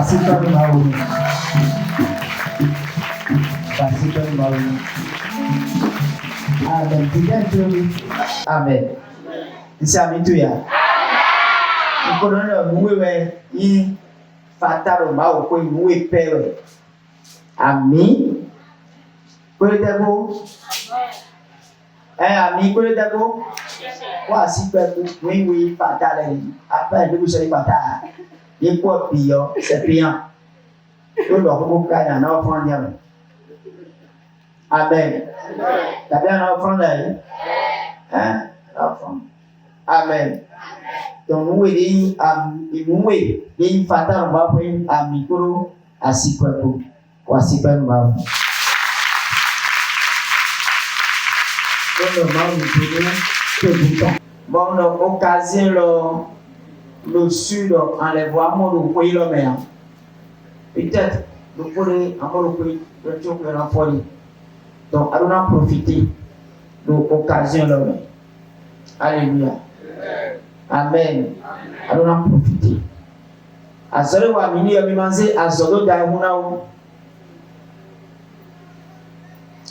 Pasipani Maui. Pasipani Maui. Amen. Amen. Isamitu ya. Mkono muwe yi fataro Mau ko muwe pewe. Ami. Kwele debo. Ami kwele debo. Wa si pepe wi fatale ni. Apa ndu so fatale. Ni ko piyo, c'est payant. Tout le monde a un enfant. Amen. T'as bien un enfant là? Hein? Enfant. Amen. Donc nous il y fatal va prendre un micro à 6 points pour assis nous va. Bon, on a occasion le sud en les voit mon pays le mer. Peut-être nous pourrions encore le pays le tour de la folie. Donc allons en profiter de l'occasion le mer. Alléluia. Amen. Allons en profiter. Azole wa mini yomi manze azolo da hunao.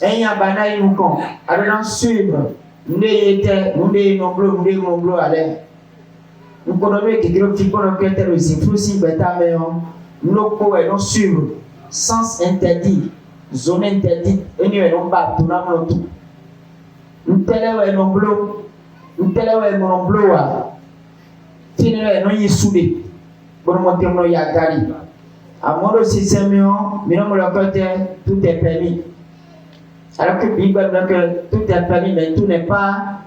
Enya bana yukon. Allons en suivre. Nous était nous allez. Nous connaissons que nous avons fait le influence nous suivre sens interdit, zone interdite, et nous n'avons pas tout tout. Nous télé non bleu, nous télé non bleu non yisoude. Bon monter no yagari. À mon de système mais non le côté tout est permis. Alors que Bible dit que tout est permis mais tout n'est pas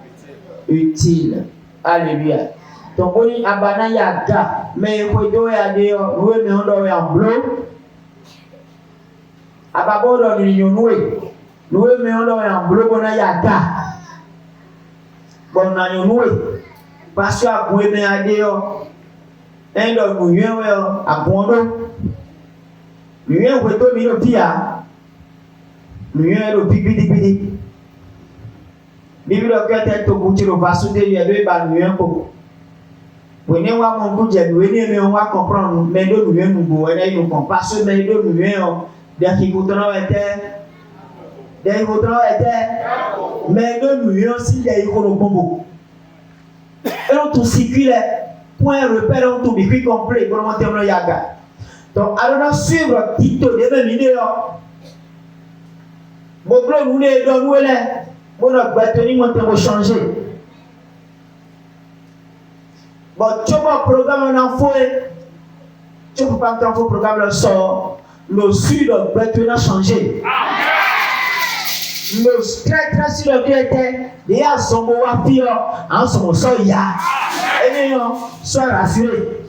utile. Alléluia. Donc on y abana yaga mais ko do ya de nous me on ya bleu ababo do ni nous me on ya bleu bona yaga bon na nous parce que a ko me ade yo endo nous yo abondo nous yo ko to mi no pia nous yo lo bibidi bibi do kete to buti lo vasu de yo do ba nous yo ko. Vous n'avez pas mon goût, vous n'avez pas comprendre, mais nous nous nous nous parce que mais nous nous dès qu'il vous donne mais nous nous aussi des combo. Et on tout circulaire, point repère on tout bien complet pour monter le yaga. Donc allons suivre Tito de la vidéo. Bon bleu nous les donne nous là, bon notre bâtonnier monter pour changer. Bon, tu peux programme en fouet. Tu peux pas faire un programme le sort. Le sud va changer. Le très sur le vieux était. Il y a son mot à pire. En son soya. Et bien, sois rassuré.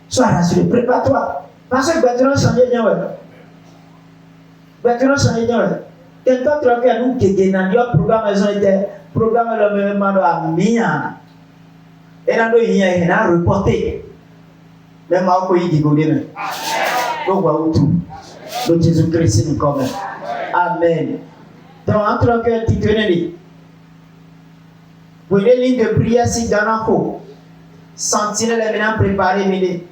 Sois rassuré. Prépare-toi. Parce que maintenant, changer bien. Maintenant, changer bien. Quelqu'un qui a nous qui est dans le programme, programme le même à Mia. Et là, il y a un reporté. Même à quoi il dit Godin. Donc, voilà tout. Donc, Jésus-Christ nous comme. Amen. Donc, entre que tu connais. Vous avez une ligne de prière si dans la cour. Sentinelle est maintenant préparée, midi.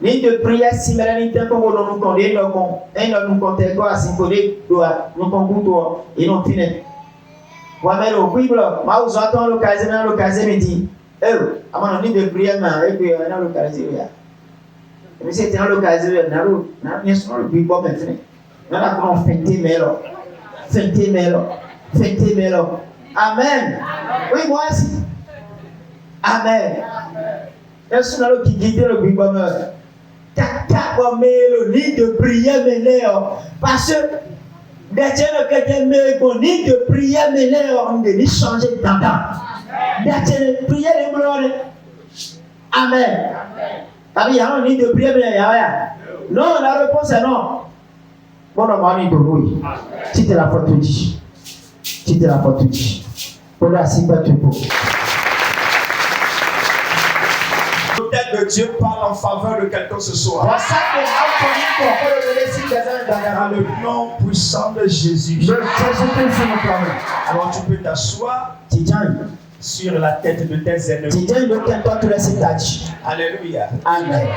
Ligne de prière si Mélanie tient comme nous connaît, nous comptons quoi, si nous comptons, et nous finissons. Voilà, le Bible, moi, vous attendez l'occasion, me dit, à mon avis de prière, et puis, on a l'occasion. Mais c'était l'occasion, on a le Bible maintenant. On a comment fêter mélo. Amen. Oui, moi aussi. Amen. Est-ce qu'on a le qui guide le Bible? Tata, comme le lit de prière, parce que d'être quelqu'un de de prière, on devait changer d'entendre. D'être prière, Amen. Il y a un lit de prière, non, la réponse est non. Bon, on va de oui. Si tu la faute, tu dis. Si tu la faute, tu dis. Pour la cible, tu peux. Peut-être que Dieu parle en faveur de quelqu'un ce soir. Dans le nom puissant de Jésus. Alors tu peux t'asseoir sur la tête de tes ennemis. Alléluia. Amen.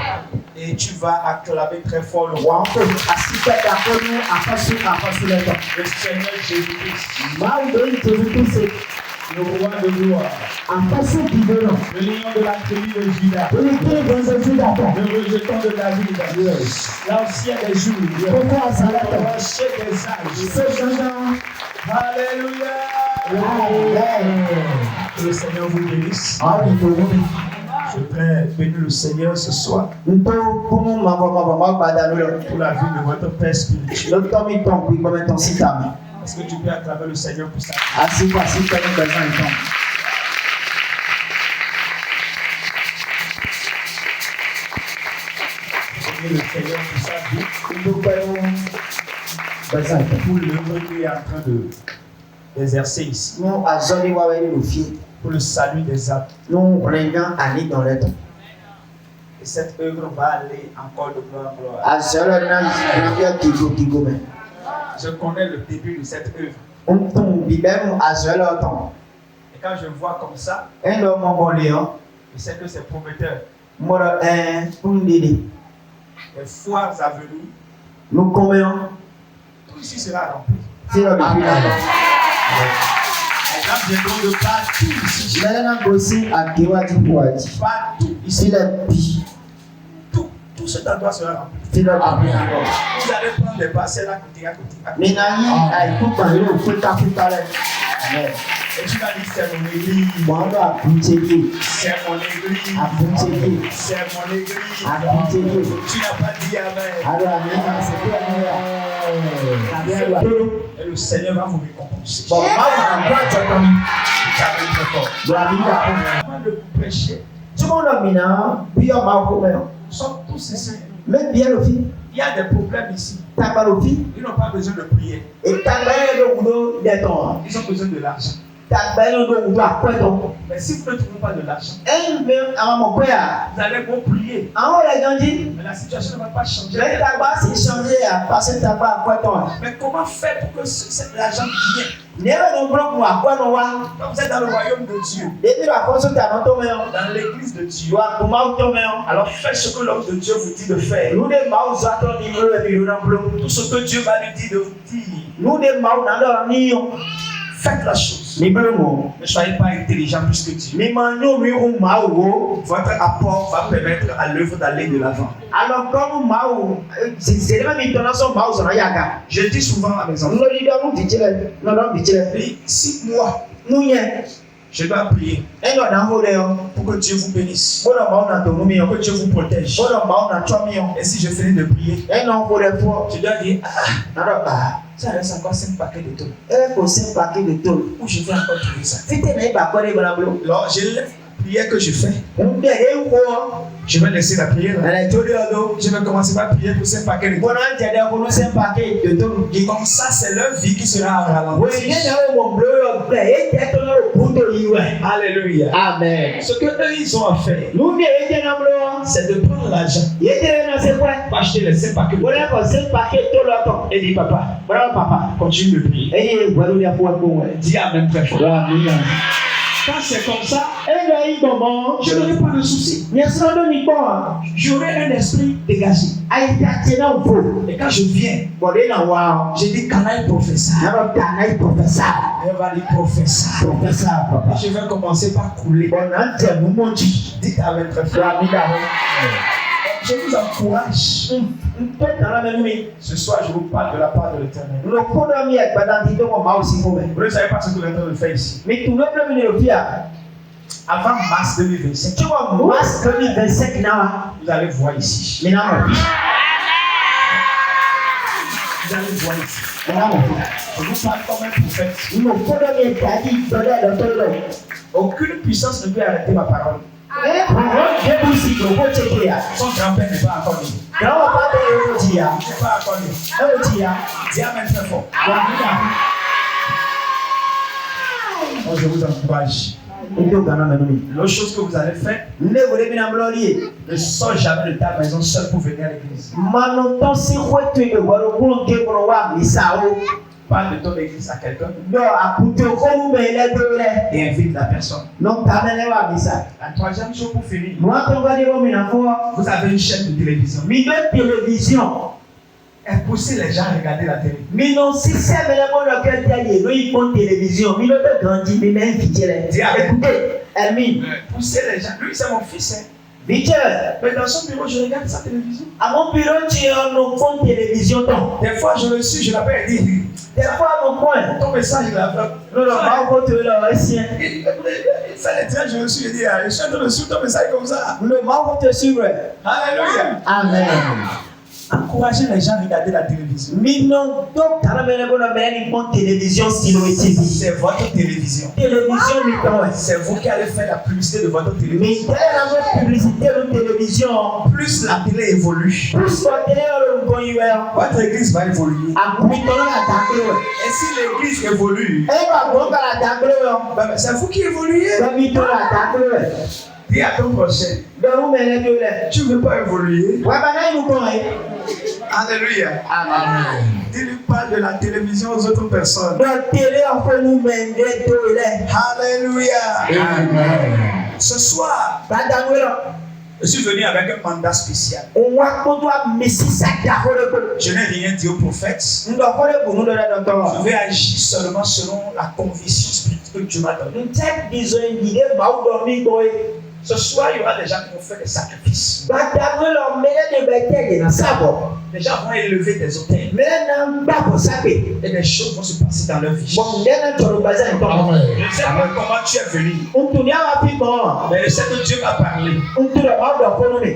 Et tu vas acclamer très fort le roi. Wako asipenda kono apasu leto. Le Seigneur Jésus-Christ, Maudo Jésus-Christ. le roi de gloire, Apasu kidono. le lion de la tribu de Juda, Ulike gonzo Juda. le rejeton de David, l'ancien des jours, Koko asalata. le rocher des âges. Ce genre. Alléluia. Amen. Que le Seigneur vous bénisse. Amen. Je voudrais bénir le Seigneur ce soir Nto kumu mama badanulo. pour la vie de votre Père spirituel. Lotomi ton kui comme ton sitami. Est-ce que tu peux acclamer le Seigneur pour ça? Asipa sitami besoin de ton. Bénis le Seigneur pour sa vie, Nto kayo besoin de ton. pour l'œuvre qu'il est en train d'exercer ici, Nous azoli waweli lufi. pour le salut des âmes. Nous régnons à dans le temps. Et cette œuvre va aller encore de gloire en gloire. Azolo na nabia kigo me. Je connais le début de cette œuvre. Ton bibem azolo ton. Et quand je vois comme ça, Endo mon léon. je sais que c'est prometteur. Moro pundidi. Les foires à venir, Nous comméons. tout ici sera rempli. C'est le depuis là. Les gens viendront de partout ici. Maintenant gosi akiwati kuaji. Partout Ici ici. le pi. Tout cet endroit sera rempli. C'est le depuis là. Vous allez prendre des parcelles à côté, à côté, à côté. Ninayi aikupa yo kweka kutale. Amen. Et tu vas dire, c'est mon église. Mwando akuncheki. C'est mon église. Akuncheki. C'est mon église. Akuncheki. Tu n'as pas dit Amen. Alo amina sekia moya. Et le Seigneur va vous récompenser. Bon, mama anakuacha kwa Amen très fort. Blamika. Avant de prêcher, Tout le monde a mina, puis on m'a ouvert. nous sommes tous ici. Même bien le fit, Il y a des problèmes ici. t'as pas le fit, Ils n'ont pas besoin de prier. et t'as bien le boulot d'être. Ils ont besoin de l'argent. T'as bien le boulot à quoi donc? Mais si vous ne trouvez pas de l'argent, Et même à mon père, vous allez bon prier. en haut les gens disent, Mais la situation ne va pas changer. mais t'as pas si changé à passer ta part à quoi donc? Mais comment faire pour que l'argent vienne? Never no bloc à quoi non wa? Quand vous êtes dans le royaume de Dieu, Depuis la console t'as non tombé. dans l'église de Dieu, Tu as comment tombé? alors faites ce que l'homme de Dieu vous dit de faire. Nous des maus à ton niveau et puis nous n'en plus. Tout ce que Dieu va lui dire de vous dire, Nous des maus n'en nions. faites la chose. Ni bleu. Ne soyez pas intelligent plus que Dieu. Ni manio mi ou mau. Votre apport va permettre à l'œuvre d'aller de l'avant. Alors comme mau, c'est même intonation mau sur la yaga. Je dis souvent à mes enfants, Nous le disons vitile, non non vitile. et si moi, Nous y est. je dois prier Et nous n'en voulons. pour que Dieu vous bénisse, Bon mau na tomu mi. pour que Dieu vous protège. Bon mau na chomi. Et si je finis de prier, Et non voulons fort. je dois dire, Alors bah, ça reste encore 5 paquets de tôle. elle faut se paquet de tôle. Où je vais encore trouver ça. Si tu n'es pas collé dans la bloc. Alors, je lève la prière que je fais. On dit et quoi? Je vais laisser la prière là. Elle est tolée à l'eau. Je vais commencer par prier pour 5 paquets de Bon tôle. on tient pour nous c'est paquet de tôle. Et comme ça, c'est leur vie qui sera en Oui, ralenti. il y a mon bleu, et t'es ton pour te lier. Alléluia. Amen. Ce que eux, ils ont à faire, Nous n'y est pas bleu. c'est de prendre l'argent Il était dans ce coin. pour acheter les 5 paquets de tôle. Voilà qu'on sait paquet de l'autre. Et dis, papa, Voilà papa. continue de prier. Et voilà il y a pour un bon. Dis Amen très fort. Quand c'est comme ça, Et là il moment. je n'aurai pas de soucis. Merci à nous Nicolas. J'aurai un esprit dégagé. Aïe t'as dans vous. Et quand je viens, Bon les là wow. je dis Canaille professeur. Alors t'as un professeur. Elle va dire professeur. Professeur papa. Je vais commencer par couler. Bon on tient nous mon dit. Dites Amen très fort. La vie d'avant. Je vous encourage. Peut-être dans la même nuit. Ce soir, je vous parle de la part de l'Éternel. Nous pouvons mieux pas dans dit on m'a aussi pour. Vous ne savez pas ce que l'Éternel fait ici. Mais tout le monde est venu Avant mars 2025, tu vois, mars 2025 là, vous allez voir ici. mais non, Vous allez voir ici. non, Je vous parle comme un prophète. nous pouvons mieux pas dit donner le temps. Aucune puissance ne peut arrêter ma parole. Et pour je vous dis que vous checker. Son grand-père n'est pas encore né. Non, pas de dire. Il n'est pas encore né. Non, dire. Dis Amen très fort. Voilà. Moi, je vous encourage. L'autre chose que vous allez faire, ne sors jamais de ta maison seul pour venir à l'église. Parle de ton église à quelqu'un et invite la personne. La troisième chose pour finir. Vous avez une chaîne de télévision. Et poussez les gens à regarder la télé. Poussez les gens. Lui, c'est mon fils. Mais dans son bureau, je regarde sa télévision. À mon bureau, tu es en fond de télévision. Des fois, je le suis, je l'appelle et dis. Des fois, à mon point. Ton message, il l'appelle. Non, il fait les traits, je le suis, je dis, je suis en train de suivre ton message comme ça. Alléluia. Amen. Encouragez les gens à regarder la télévision. C'est votre télévision. C'est vous qui allez faire la publicité de votre télévision. Plus la télé évolue, votre église va évoluer. Et si l'église évolue, c'est vous qui évoluez. Dis à ton prochain, tu ne veux pas évoluer. Alléluia. Amen. Dis-lui parle de la télévision aux autres personnes. Alléluia. Amen. Ce soir, je suis venu avec un mandat spécial. Je n'ai rien dit au prophète. Je vais agir seulement selon la conviction spirituelle que Dieu m'a donnée. Ce soir, il y aura des gens qui vont faire des sacrifices. Les gens vont élever des hôtels. Et des choses vont se passer dans leur vie. Je ne sais pas comment tu es venu. Mais je sais que Dieu m'a parlé.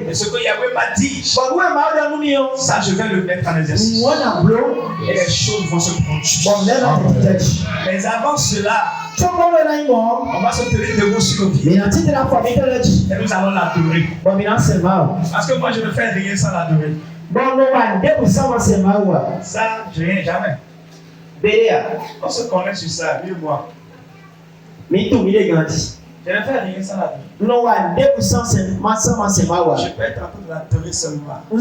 Et ce que Yahweh m'a dit, ça je vais le mettre en exercice. Et les choses vont se produire. Mais avant cela, on va se tenir debout sur nos pieds. Et nous allons l'adorer. Parce que moi je ne fais rien sans l'adorer. Ça, je n'ai jamais. On se connaît sur ça, lui et moi. Je ne fais rien sans l'adorer. Je peux être en train de l'adorer seulement. Je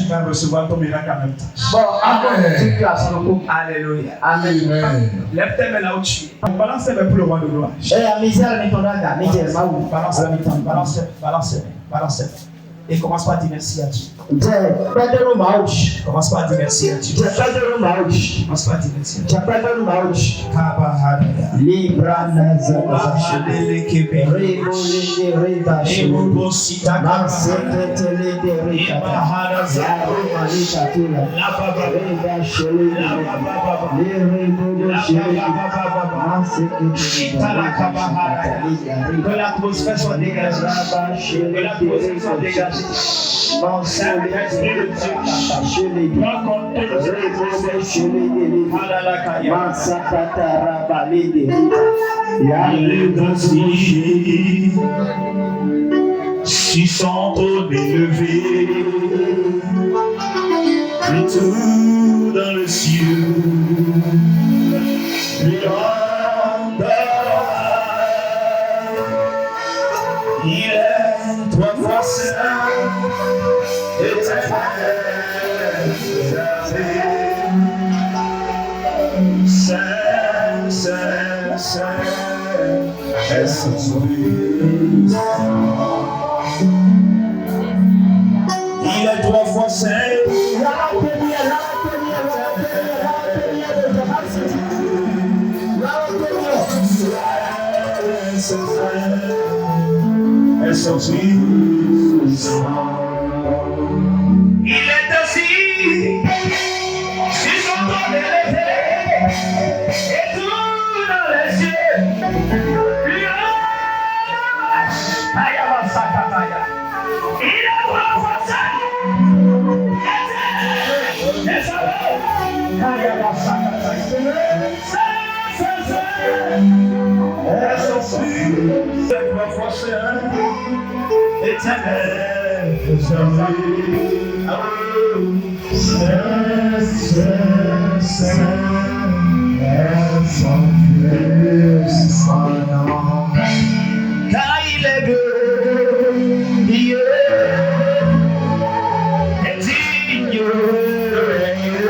vais recevoir ton miracle en même temps. Alléluia. Amen. Lève tes mains là où tu es. Balance tes mains pour le roi de gloire. Balance tes mains. Et commence par dire merci à Dieu. Commence par dire merci à Dieu. Commence par dire merci à Que l'atmosphère soit dégagée. Que l'atmosphère soit dégagée. Saint-Esprit de Dieu, prends contrôle de si sont élevés, tout dans le ciel. Il est trois fois saint, éternel, saint, saint, saint, est son Dieu. Il est trois fois saint. Il est assis sur son trône élevé et tout dans les cieux. Il est trois fois saint. Car il est glorieux et digne de régner.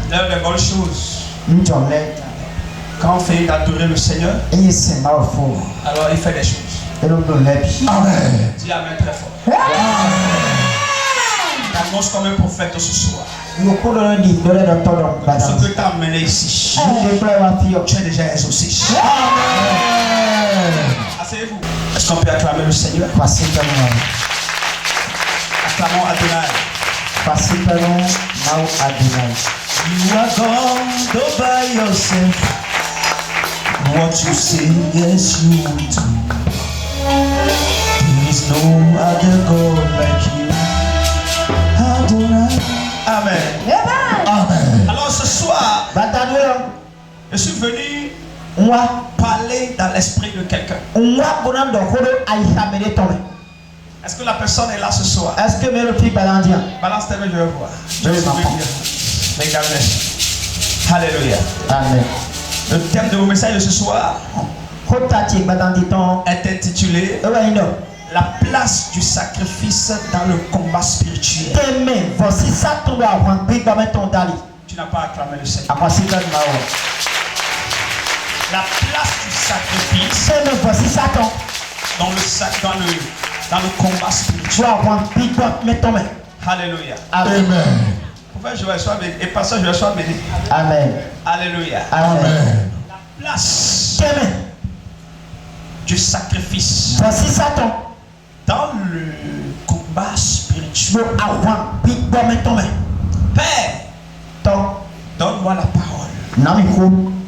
L'une des bonnes choses, quand on fait d'adorer le Seigneur, alors il fait des choses. Amen. Dis Amen très fort. T'annonces comme un prophète ce soir. Ce que tu as amené ici, tu es déjà exaucé. Asseyez-vous. Est-ce qu'on peut acclamer le Seigneur? Acclamons Adonai. You are God all by yourself. What you say, yes you will do. There is no other God like you. Adonai. Amen. Amen. Alors ce soir, je suis venu parler dans l'esprit de quelqu'un. Est-ce que la personne est là ce soir? Balance tes mains, je vais voir. Alléluia. Amen. Le thème de mon message de ce soir est intitulé La place du sacrifice dans le combat spirituel. Tu n'as pas acclamé le Seigneur. La place du sacrifice dans le combat spirituel. Alléluia. Amen. Je vais sois béni. Et pasteur, je vais sois béni. Amen. Alléluia. Amen. La place du sacrifice dans le combat spirituel. Père, donne-moi la parole.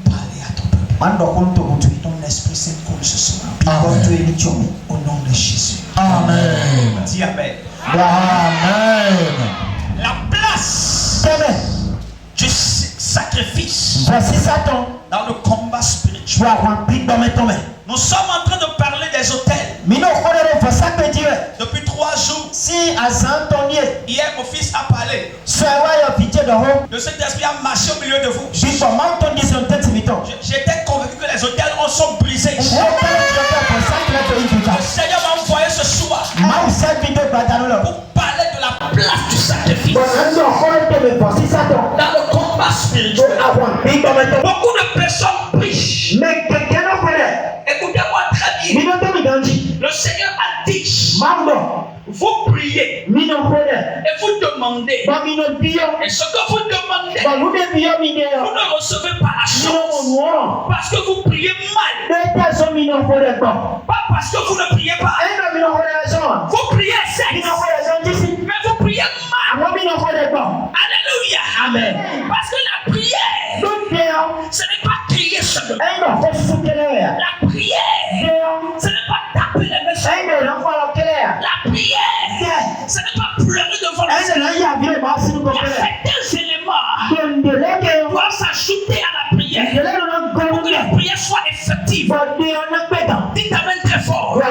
Parlez à ton peuple. Ton esprit s'écoule ce soir. Amen. Au nom de Jésus. Amen. Dis Amen. Amen. La place du sacrifice dans le combat spirituel. Nous sommes en train de parler des autels. Depuis 3 jours. Hier, mon fils a parlé. Le Saint-Esprit a marché au milieu de vous. J'étais convaincu que les autels sont brisés. Le Seigneur m'a envoyé ce soir pour parler de la place du sacrifice dans le combat spirituel. Beaucoup de personnes prient. Écoutez-moi très bien. Le Seigneur a dit, vous priez et vous demandez. Et ce que vous demandez, vous ne recevez pas la chose. Parce que vous priez mal. Pas parce que vous ne priez pas. Vous priez sexe. Mais vous priez mal. Alléluia. Amen. Parce que la prière, ce n'est pas crier seulement. La prière, ce n'est pas taper les messages. La prière, ce n'est pas pleurer devant le Seigneur. Il y a certains éléments qui doivent s'ajouter à la prière pour que la prière soit effective. Dites Amen très fort. Il y a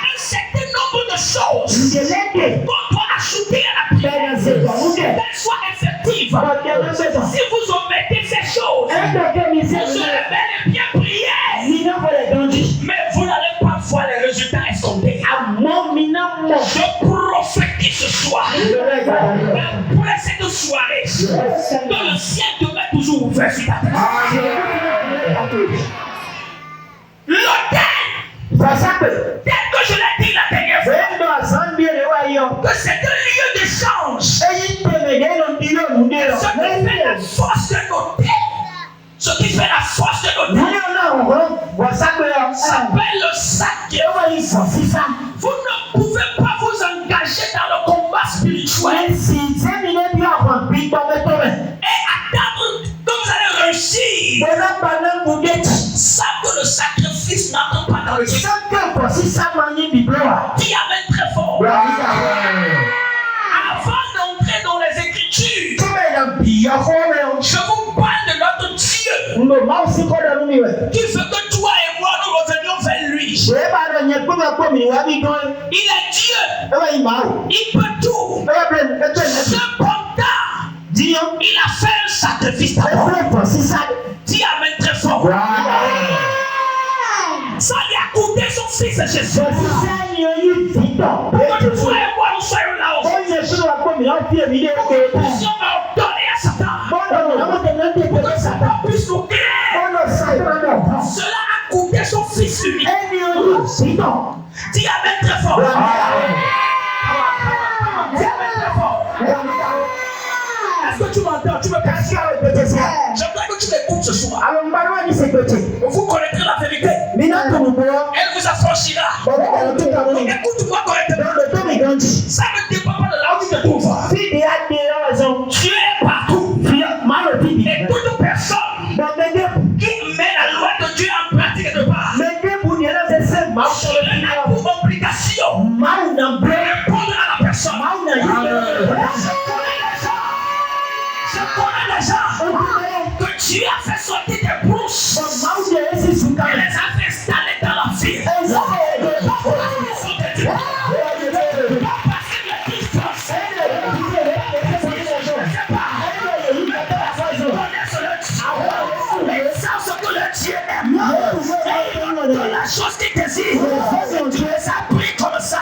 un certain nombre de choses qu'on doit ajouter à la prière pour qu'elle soit effective. Si vous omettez ces choses, vous serez bel et bien prier. Mais vous n'allez pas voir les résultats escomptés. Je prophétise ce soir. Après cette soirée, dans le ciel demeure toujours ouvert sur ta tête. L'autel, tel que je l'ai dit la dernière fois, que c'est un lieu d'échange. Ce qui fait la force de l'autel. Ce qui fait la force de l'autel s'appelle le sac. Vous ne pouvez pas vous engager dans le combat spirituel et attendre que vous allez réussir sans que le sacrifice n'entre pas dans le cœur. Dis amen très fort. Avant d'entrer dans les Écritures, je vous parle de notre Dieu qui veut que toi et moi nous revenions vers lui. Il est Dieu. Il peut tout. Cependant, il a fait un sacrifice d'abord. Dis amen très fort. Ça lui a coûté son fils Jésus. Pour que toi et moi nous soyons là-haut. Nous sommes ordonnés à Satan. Pour que Satan puisse nous créer. Cela a coûté son fils unique. Dis amen très fort. Dis amen très fort. Est-ce que tu m'entends? Tu me casses? J'aimerais que tu m'écoutes ce soir. Vous connaîtrez la vérité. Elle vous affranchira. Écoute-moi correctement. Ça ne dépend pas de là où tu te trouves. Tu es partout. Et toute personne qui met la loi de Dieu en pratique quelque part, elle a pour obligation de répondre à la personne. Je connais les gens que Dieu a fait sortir des brousses et les a fait installer dans la ville. La chose qui désire, ça brille comme ça.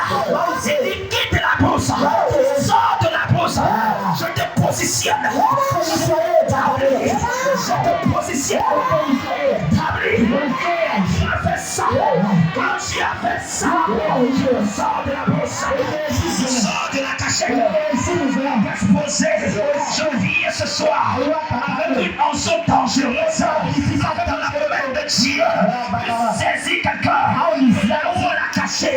Il dit quitte la brousse, sors de la brousse. Je te positionne. Je te positionne. Tu as fait ça. Quand tu as fait ça, sors de la brousse. Sors de la cachette. Exposé. Je viens ce soir avec une onction dangereuse. Dans la main de Dieu. Saisis quelqu'un. De là où on l'a caché.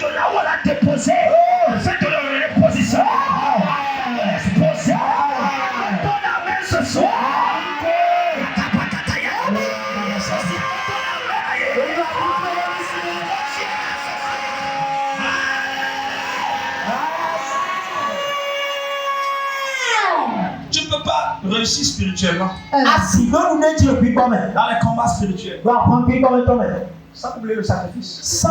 De là où on l'a déposé. Faites le reposition. Exposé. Ton amen ce soir. Tu ne peux pas réussir spirituellement dans les combats spirituels sans oublier le sacrifice.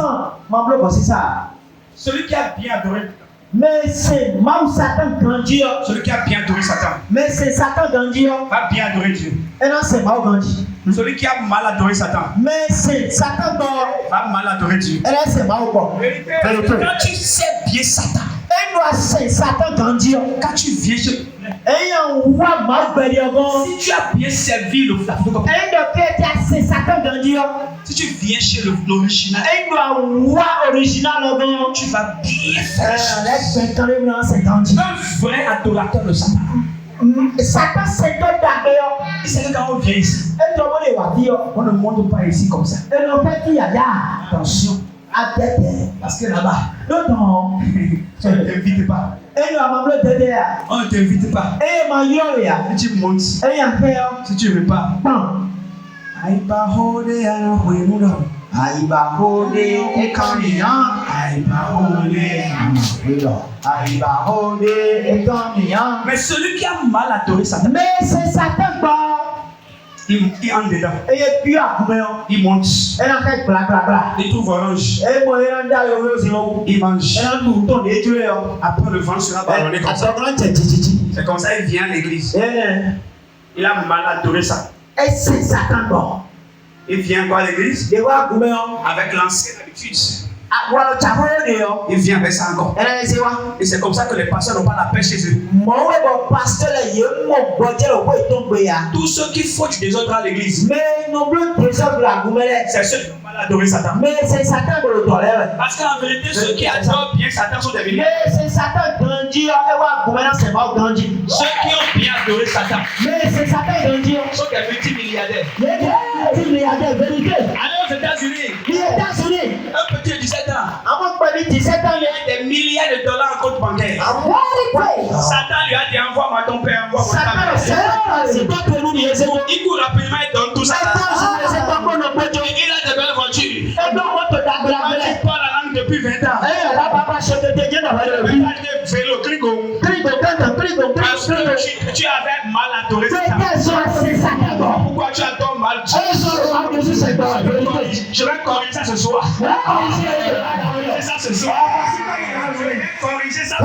Celui qui a bien adoré, celui qui a bien adoré Satan, va bien adorer Dieu. Celui qui a mal adoré Satan, va mal adorer Dieu. Quand tu sais bien Satan, quand tu viens chez si tu as bien servi le flacon, si tu viens chez l'original, tu vas bien faire un vrai adorateur de Satan. Et c'est que quand on vient ici, on ne monte pas ici comme ça. Attention. Parce que là-bas, on ne t'invite pas. On ne t'invite pas. Si tu montes, si tu ne veux pas. Mais celui qui a mal adoré Satan, il entre dedans. Il monte. Il trouve orange. Il mange. Après le ventre sera ballonné comme ça. C'est comme ça il vient à l'église. Il a mal adoré ça. Il vient quoi à l'église? Avec l'ancienne habitude. Il vient avec ça encore. Et c'est comme ça que les pasteurs n'ont pas la paix chez eux. Tous ceux qui font du désordre à l'église, c'est ceux qui n'ont pas adoré Satan. Parce qu'en vérité, ceux qui adorent bien Satan sont des milliardaires. Ceux qui ont bien adoré Satan sont des multimilliardaires. Allez aux États-Unis, un petit de 17 ans, il a des milliards de dollars en compte bancaire. Satan lui a dit envoie-moi ton père, envoie-moi ta mère. Il court rapidement et donne tout ça. Il a des belles voitures. Il parle la langue depuis 20 ans. Il a des vélos, parce que tu avais mal adoré Satan. Pourquoi tu adores mal Dieu? Je vais corriger ça ce soir. Corriger ça ce soir. Corriger ça.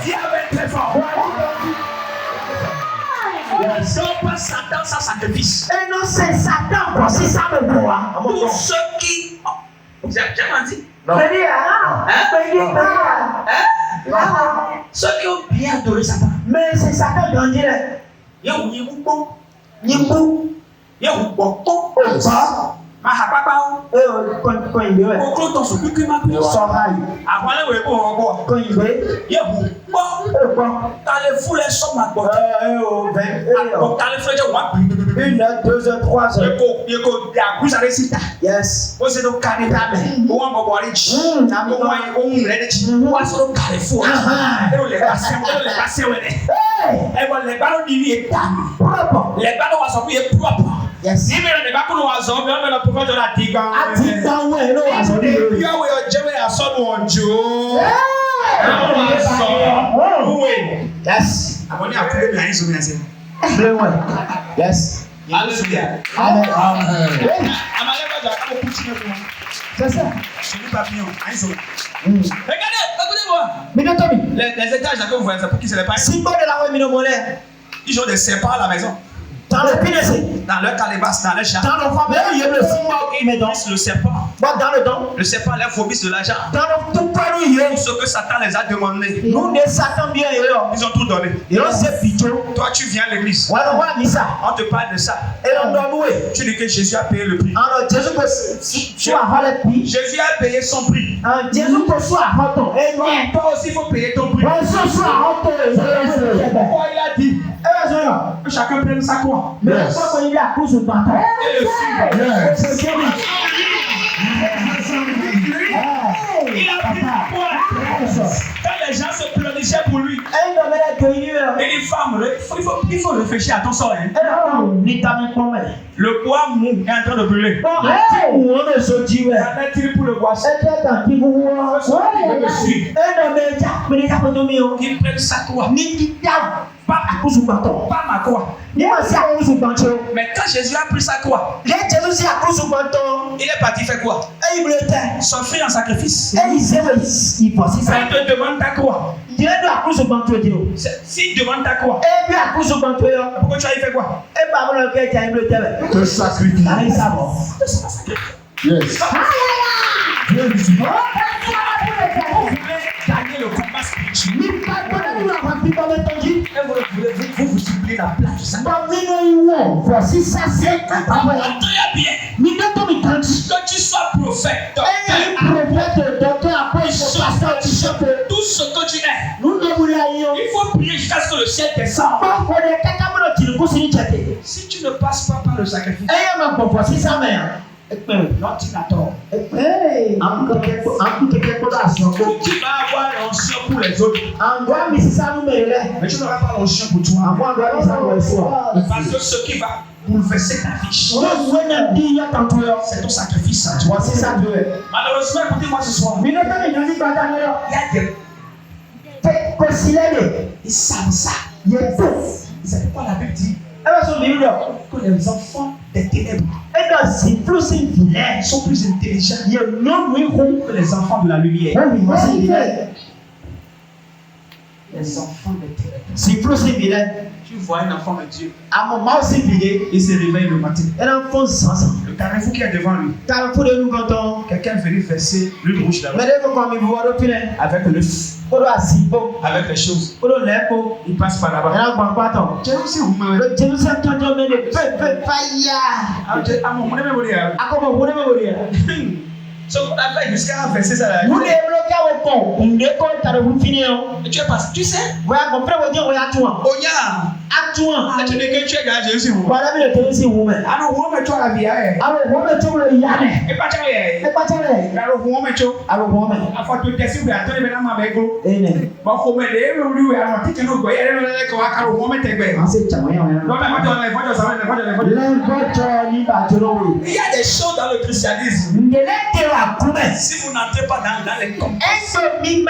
Viens avec très fort. Donc pas Satan sans sacrifice. Et non, c'est Satan, voici ça le droit. Tous ceux qui... J'ai menti. Ceux qui ont bien adoré Satan. Mais c'est Satan qui grandit là. Une, deux, trois heures. Yes. Yes. Yes. Hallelujah. Amen. C'est ça. Regardez, écoutez-moi. Les étages là que vous voyez, c'est pour qui c'est les pains? Ils ont des serpents à la maison. Dans le pinacé. Dans leur calebasse, dans leur char. Dans le fameux, il y a le Le serpent. dans le don. Le serpent leur vomisse de l'argent. Dans le tout paru, Tout ce que Satan les a demandé, nous ne Satan bien. ils ont tout donné. Toi, tu viens à l'église. On te parle de ça. Tu dis que Jésus a payé le prix. Jésus a payé son prix. Toi aussi, il faut payer ton prix. Pourquoi il a dit que chacun prenne sa croix et le suivre? Il a pris la croix. Quand les gens se pleurnichaient pour lui, et les femmes, il faut réfléchir à ton sort. Hein. Le bois mou est en train de brûler. Qu'en pour le bois? Qu'il prenne sa croix. Pas ma croix. Mais quand Jésus a pris sa croix, il est parti faire quoi? S'offrir en sacrifice. Il te demande ta croix. S'il demande ta croix, pourquoi tu as fait quoi? Te sacrifier. Yes. Gagner le combat spirituel. Vous oubliez la place de Satan. Voici ça, c'est Très bien. Que tu sois prophète, tout ce que tu es, il faut prier jusqu'à ce que le ciel descende. Si tu ne passes pas par le sacrifice, l'ordinateur, tu vas avoir l'onction pour les autres, mais tu n'auras pas l'onction pour toi. Parce que ce qui va bouleverser ta vie, c'est ton sacrifice. Malheureusement, écoutez-moi ce soir, il y a des ils savent ça. C'est pourquoi la Bible dit que les enfants des ténèbres sont plus intelligents que les enfants de la lumière. Les enfants des ténèbres. Tu vois un enfant de Dieu. À mon moment aussi vidé. Il se réveille le matin. Un enfant sans. Le carrefour qui est devant lui. Carrefour de nous cantons. Quelqu'un venait verser l'huile rouge là-bas. Mais dès que comme il voit le filet. Avec le avec les choses. Il passe par là-bas. Le Jérusalem t'entend mais le feu fire. So, avec jusqu'à verser ça là. Vous les bloquez au pont. On décolle car vous finissez. Tu es passé, tu sais. Voilà, mon frère vous dit on y a tout. Oya. Actuellement. Tu n'es que tu es gardé Jésus. Voilà mais le Jérusalem woman. Alors où me tu la vie hein. Alors où me tu le yane. Et pas tchale. Et pas tchale. Alors où me tu. Alors où me. Afin que tu sais bien toi ben ma bego. Amen. Ba ko me le ru alors tu no go yele le ko aka où me te gbe. C'est tchamoya. Non mais moi je le ça le il y a des choses dans le christianisme. Si vous n'entrez pas dans les contextes, allez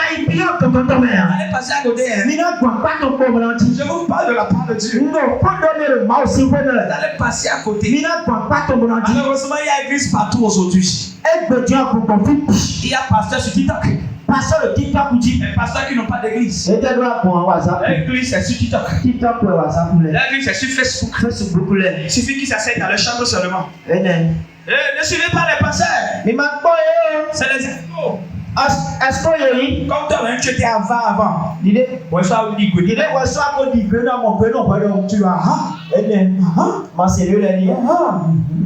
passer à côté. Je vous parle de la part de Dieu. Vous allez passer à côté. Malheureusement, il y a l'église partout aujourd'hui. Il y a pasteur sur TikTok. Les pasteurs qui n'ont pas d'église. L'église c'est sur TikTok. L'église c'est sur Facebook. Il suffit qu'ils s'asseyent dans le chambre seulement. Ne suivez pas les pasteurs. C'est les infos. Comme toi, tu étais avant. Ouais, ça vous dit que tu vas.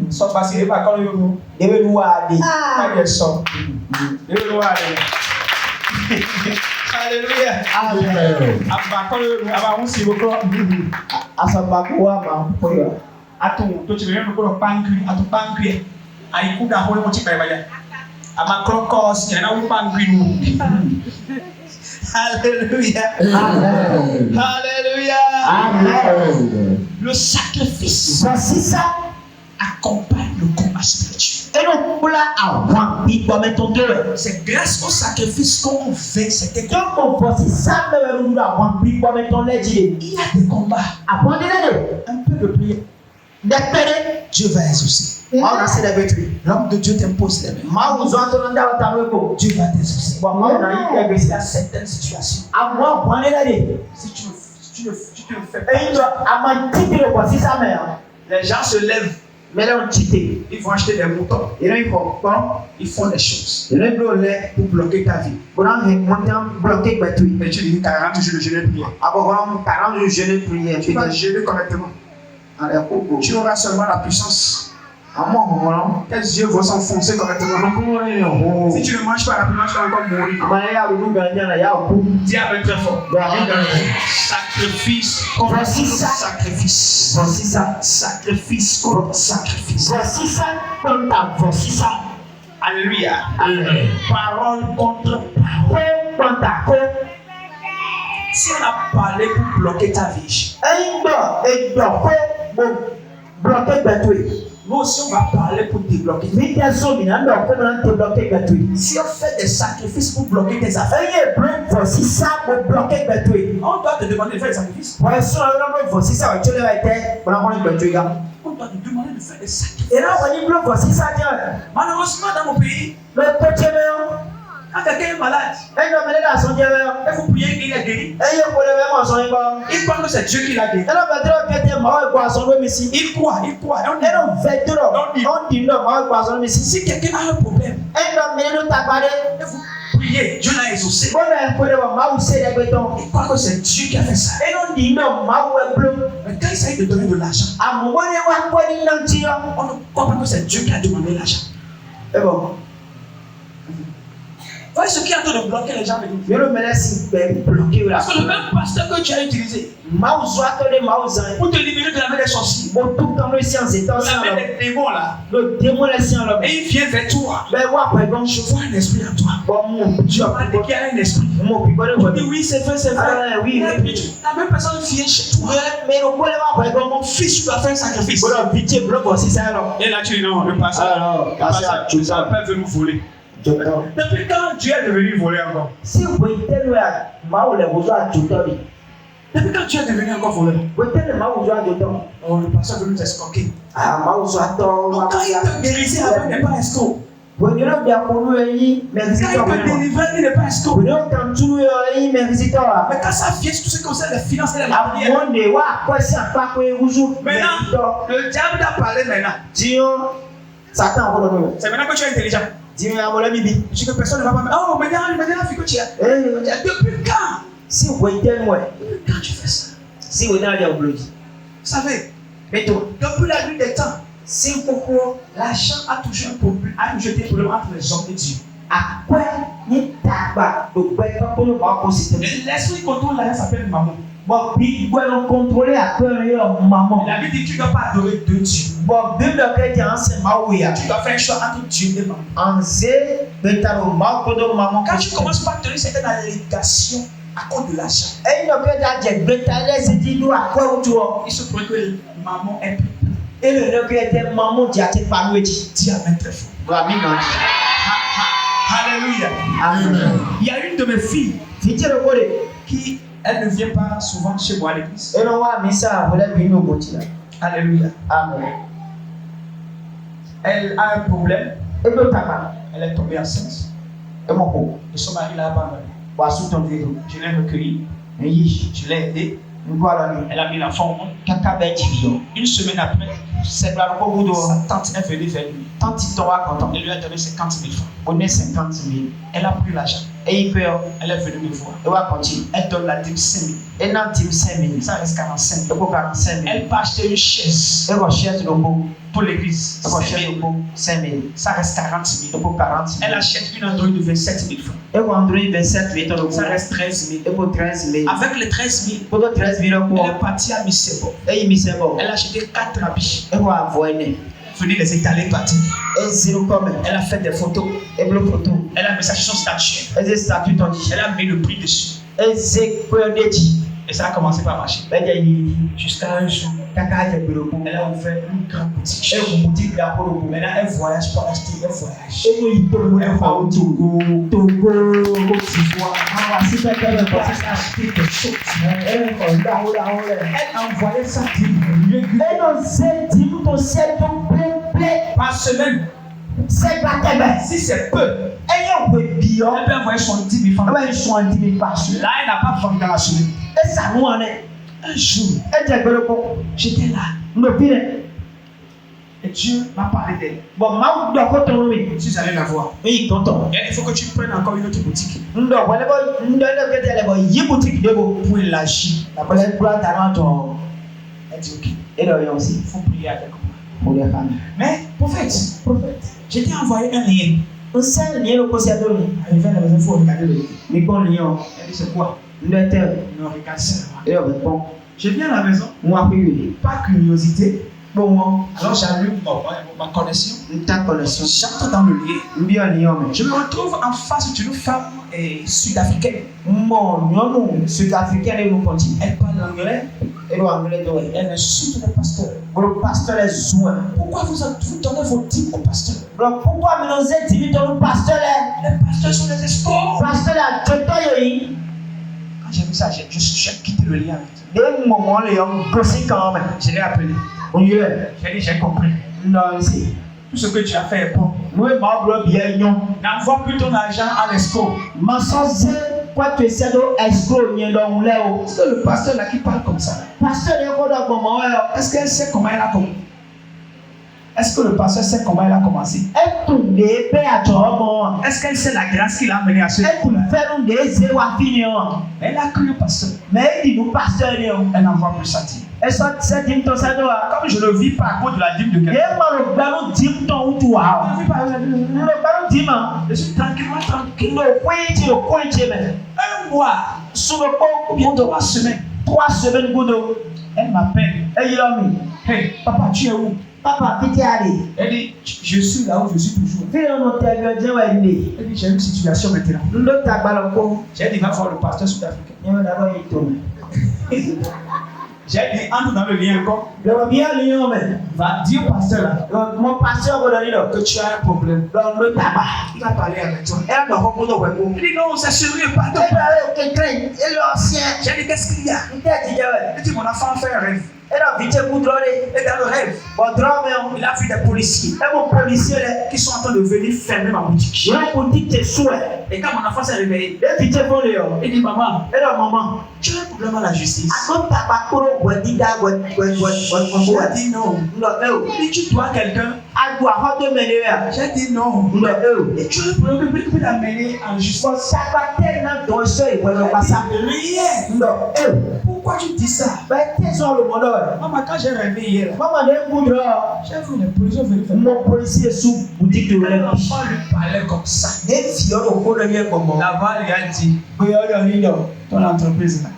Sont passés par quand vous devez nous aller. Alléluia. Alléluia. Le sacrifice. Voici ça. Accompagne le combat spirituel. C'est grâce au sacrifice qu'on fait cette combat. Il y a des combats. Un peu de prière. Dieu va exaucer. L'homme de Dieu t'impose les mains. Dieu va t'exaucer. Il y a certaines situations. Si tu ne fais pas, les gens se lèvent. Ils vont acheter des moutons. Ils font des choses pour bloquer ta vie. Et tu dis 40 jours de jeûne et prière. Tu vas jeûner correctement. Tu auras seulement la puissance. Tes yeux vont s'enfoncer correctement. Si tu ne manges pas rapidement, tu vas encore mourir. Dis avec très fort. Sacrifice contre sacrifice. Sacrifice contre sacrifice. Alléluia. Parole contre parole. Si on a parlé pour bloquer ta vie, nous aussi on va parler pour débloquer. Si on fait des sacrifices pour bloquer tes affaires, on doit te demander de faire des sacrifices. On doit te demander de faire des sacrifices. Malheureusement dans mon pays, quand quelqu'un est malade, il faut prier qu'il est guéri. Il croit que c'est Dieu qui l'a guéri. Il croit. Si quelqu'un a un problème, il faut prier. Dieu l'a exaucé. Il croit que c'est Dieu qui a fait ça. Mais quand il s'agit de donner de l'argent, on ne croit pas que c'est Dieu qui a demandé l'argent. Voyez ce qui est en train de bloquer les gens de nous. Parce que le même pasteur que tu as utilisé pour te libérer de la main des sorciers, de la main des démons là, et il vient vers toi. Je vois un esprit en toi. Tu as dit qu'il y a un esprit. Tu dis oui, c'est vrai. Oui. La même personne vient chez toi. Mon fils, tu dois faire un sacrifice. Et là tu dis non, le pasteur, tu ne vas pas venir nous voler. Depuis quand Dieu est devenu volé encore? Depuis quand tu es devenu encore voleur? Oh, le pasteur veut nous escroquer. Donc quand il te guérissait avant, il n'est pas escroc. Quand il te délivre, il n'est pas escroc. Mais quand ça vient sur tout ce qui concerne les finances et les matériels, maintenant, le diable t'a parlé maintenant. C'est maintenant que tu es intelligent. Je dis que personne ne va pas me dire, oh, maintenant, que tu as. Depuis quand? Quand tu fais ça? Vous savez, depuis la nuit des temps, c'est pourquoi l'argent a toujours un problème, a toujours été un problème entre les hommes et Dieu. L'esprit contrôle l'argent s'appelle maman. La Bible dit que tu ne dois pas adorer deux dieux. Tu dois faire un choix entre Dieu et maman. Quand tu commences par donner certaines allégations à cause de l'argent, il se pourrait que maman est plus. Et le regretté maman dit à tes parents, dis amen très fort. Alléluia. Amen. Il y a une de mes filles qui, elle ne vient pas souvent chez moi à l'église. Alléluia. Amen. Elle a un problème. Elle est tombée enceinte. Et son mari l'a abandonnée. Je l'ai recueillie. Je l'ai aidée. Elle a mis l'enfant au monde. Une semaine après, sa tante est venue vers lui. Elle lui a donné 50 000 francs. Elle a pris l'argent. Elle est venue me voir. Elle donne la dîme 5 000. Ça reste 45 000. Elle part acheter une chaise pour l'église. 5 000. Ça reste 40 000. Elle achète une Android de 27 000 francs. Ça reste 13 000. Avec les 13 000, elle est partie à Missebo. Elle a acheté 4 habits. Venez les étaler partir. Elle a fait des photos. Elle a mis ça sur son statut. Elle a mis le prix dessus. Et ça a commencé par marcher. Jusqu'à un jour, elle a ouvert une grande boutique. Maintenant, elle voyage pour acheter. Elle voyage. Elle va au Togo, Côte d'Ivoire. Elle va acheter des choses. Elle envoyait ça par semaine. Si c'est peu, elle peut envoyer son 10 000 francs. Là, elle n'a pas vendu dans la semaine. Un jour, j'étais là. Et Dieu m'a parlé d'elle. Si j'allais la voir, il faut que tu prennes encore une autre boutique. Pour l'agir. Elle dit ok. Il faut prier avec moi. Mais prophète, j'ai envoyé un lien. Arrivé à la maison, il faut regarder le lien. Elle dit c'est quoi? Non, regarde seulement. Je viens à la maison, pas curiosité. Alors j'allume ma connexion. J'entre dans le lien. Je me retrouve en face d'une femme sud-africaine. Elle parle anglais. Elle insulte le pasteur. Pourquoi vous donnez vos dîmes au pasteur? Les pasteurs sont des escrocs. Quand j'ai vu ça, j'ai quitté le lien avec Dieu. Je l'ai appelé. J'ai dit, j'ai compris. Tout ce que tu as fait est bon. N'envoie plus ton argent à l'escroc. Est-ce que le pasteur là qui parle comme ça, est-ce qu'elle sait comment elle a commencé? Est-ce que le pasteur sait comment elle a commencé? Est-ce qu'elle sait la grâce qu'il a amenée à ce moment-là? Elle a cru au pasteur. Elle n'envoie plus sa dîme. Comme je ne vis pas à cause de la dîme de quelqu'un. Je suis tranquillement tranquille. Un mois, bientôt 3 semaines. Elle m'appelle. Hey, papa, tu es où? Elle dit, je suis là où je suis toujours. Elle dit, j'ai une situation maintenant. J'ai dit, va voir le pasteur sud-africain. J'ai dit, entre dans le lien encore. Va dire au pasteur là que tu as un problème. Il va parler avec toi. Il dit, non, c'est sérieux, pardon. J'ai dit, qu'est-ce qu'il y a? Il dit, mon enfant fait un rêve. Et dans vite coudronné. Et dans le rêve, il a vu des policiers qui sont en train de venir fermer ma boutique. Et quand mon enfant s'est réveillé, il dit maman, tu as un problème à la justice. Il a dit non. Et tu dois quelqu'un. J'ai dit non. Et tu as un problème que tu peux t'amener en justice. Rien. Pourquoi tu dis ça? Maman, quand j'ai rêvé hier, j'ai vu les policiers venir faire. Mon policier est sous boutique de relève. L'enfant lui parlait comme ça. Là-bas, il a dit, ton entreprise là,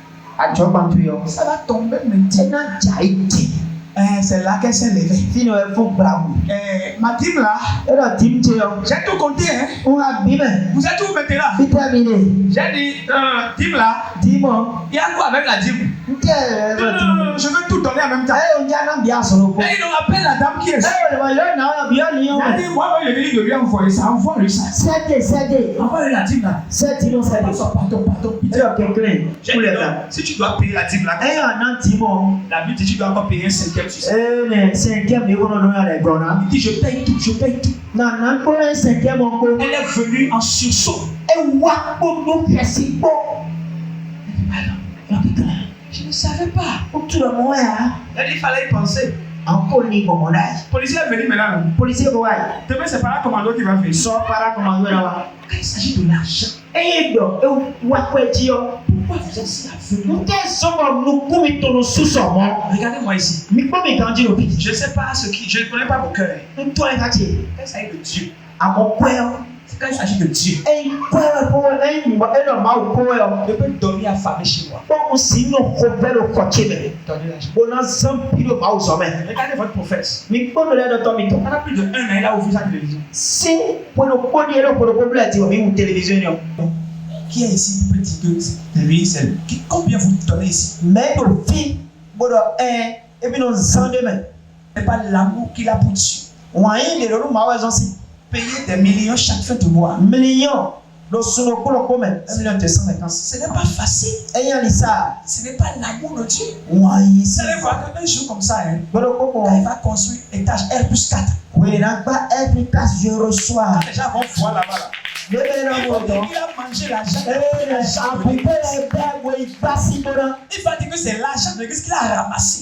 ça va tomber maintenant. C'est là qu'elle s'est levée. Ma team là, j'ai tout compté. Hein. Vous êtes où maintenant? J'ai dit, team là, il y a quoi avec la team? Non, je veux tout donner en même temps. Et il nous appelle la dame qui est là. Il a dit, moi, je vais lui envoyer ça. Envoie-lui ça. Envoie-lui la team là. Pardon. J'ai dit, non, si tu dois payer la team là, la but, tu dois encore payer un cinquième. Il dit je paye tout. Elle est venue en sursaut. Je ne savais pas. Il fallait y penser. Le policier est venu maintenant. Demain c'est paracommando qui va venir. Quand il s'agit de l'argent, pourquoi vous êtes si aveuglés? Regardez-moi ici. Je ne sais pas ce qui. Je ne connais pas vos cœurs. Quand il s'agit de Dieu. Quand il s'agit de Dieu, je peux dormir affamé chez moi. Regardez votre prophète. Pendant plus de 1 an, il a ouvert sa télévision. Qui est ici peut dire que lui seul? Combien vous donnez ici? C'est pas l'amour qu'il a pour Dieu. Payer des millions chaque fin de mois. Ce n'est pas facile. Ce n'est pas l'amour de Dieu. Vous allez voir qu'un jour comme ça, quand il va construire étage R+4, les gens vont voir là-bas. Il a mangé l'argent. Il va dire que c'est l'argent de l'église qu'il a ramassé.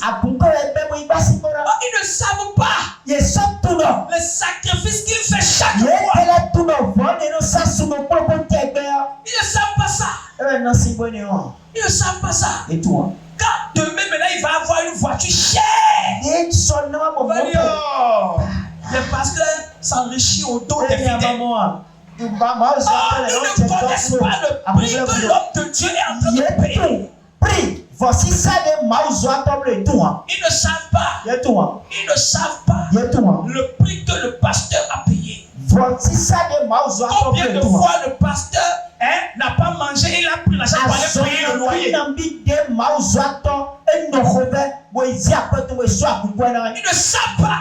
Ils ne savent pas le sacrifice qu'il fait chaque mois. Ils ne savent pas ça. Ils ne savent pas ça. Et toi? Quand demain maintenant il va avoir une voiture chère, on va dire le pasteur s'enrichit au dos des fidèles. Ils ne connaissent pas le prix que l'homme de Dieu est en train de payer. Voici ça de Ils ne savent pas le prix que le pasteur a payé. Combien de fois le pasteur n'a pas mangé, il a pris l'argent pour aller payer le loyer. Ils ne savent pas.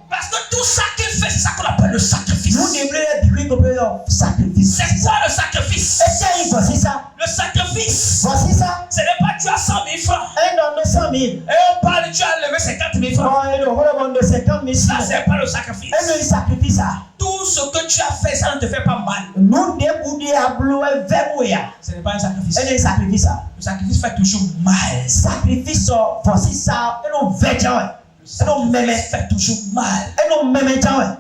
Parce que tout ça qu'il fait, c'est ça qu'on appelle le sacrifice. C'est quoi le sacrifice? Le sacrifice, ce n'est pas tu as 100 000 francs. Et on parle, tu as levé 50 000 francs. Ça, c'est pas le sacrifice. Tout ce que tu as fait, ça ne te fait pas mal. Ce n'est pas un sacrifice. Le sacrifice fait toujours mal. Le sacrifice fait toujours mal.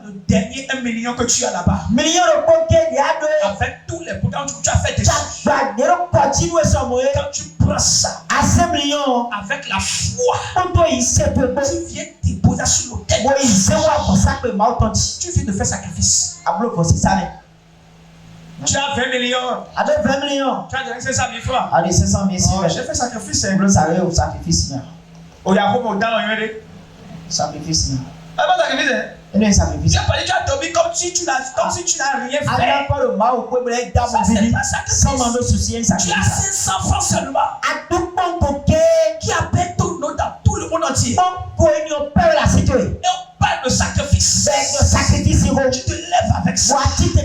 Le dernier 1 million que tu as là-bas, avec tous les programmes que tu as fait déjà, quand tu prends ça avec la foi, tu viens déposer sur l'autel. Tu viens de faire sacrifice. Tu as 20 millions. Tu as donné 500 000 francs. J'ai fait sacrifice. Sacrifice. Tu as pas dit, tu as dormi comme si tu n'as rien fait. C'est pas sacrifice. Tu as 500 francs seulement. Qui appelle ton nom dans tout le monde entier. Et on parle de sacrifice. Tu te lèves avec ça. Tu vas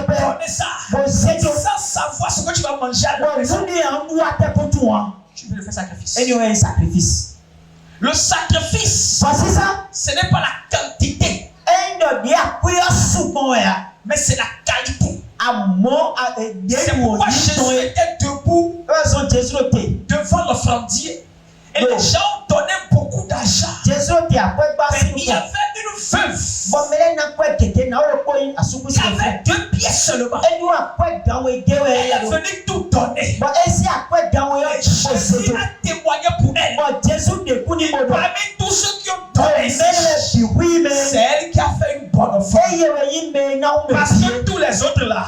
donner ça. Sans savoir ce que tu vas manger à la maison. Tu veux le faire sacrifice. Le sacrifice, voici ça. ce n'est pas la quantité, mais c'est la qualité. C'est pourquoi Jésus était debout devant l'offrandier et les gens donnaient beaucoup d'argent. Mais il y avait une veuve qui avait 2 pièces seulement. Elle est venue tout donner. Et Jésus a témoigné pour elle. Parmi tous ceux qui ont donné, c'est elle qui a fait une bonne offrande. Parce que tous les autres là,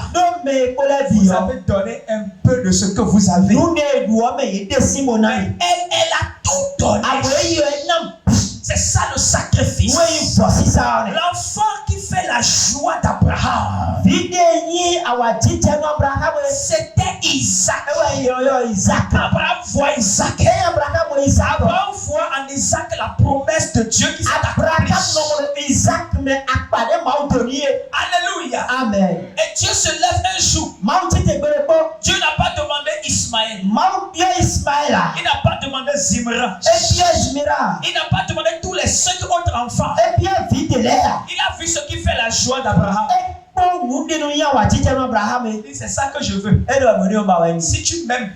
vous avez donné un peu de ce que vous avez. Mais elle a tout donné. C'est ça le sacrifice. L'enfant qui fait la joie d'Abraham, c'était Isaac. Abraham voit Isaac. Abraham voit en Isaac la promesse de Dieu qui s'est accomplie. Alléluia. Amen. Et Dieu se lève un jour. Dieu n'a pas demandé Ismaël. Il n'a pas demandé Zimra. Il n'a pas demandé tous les 5 autres enfants. Il a vu ce qui fait la joie d'Abraham. Il dit, c'est ça que je veux. Si tu m'aimes,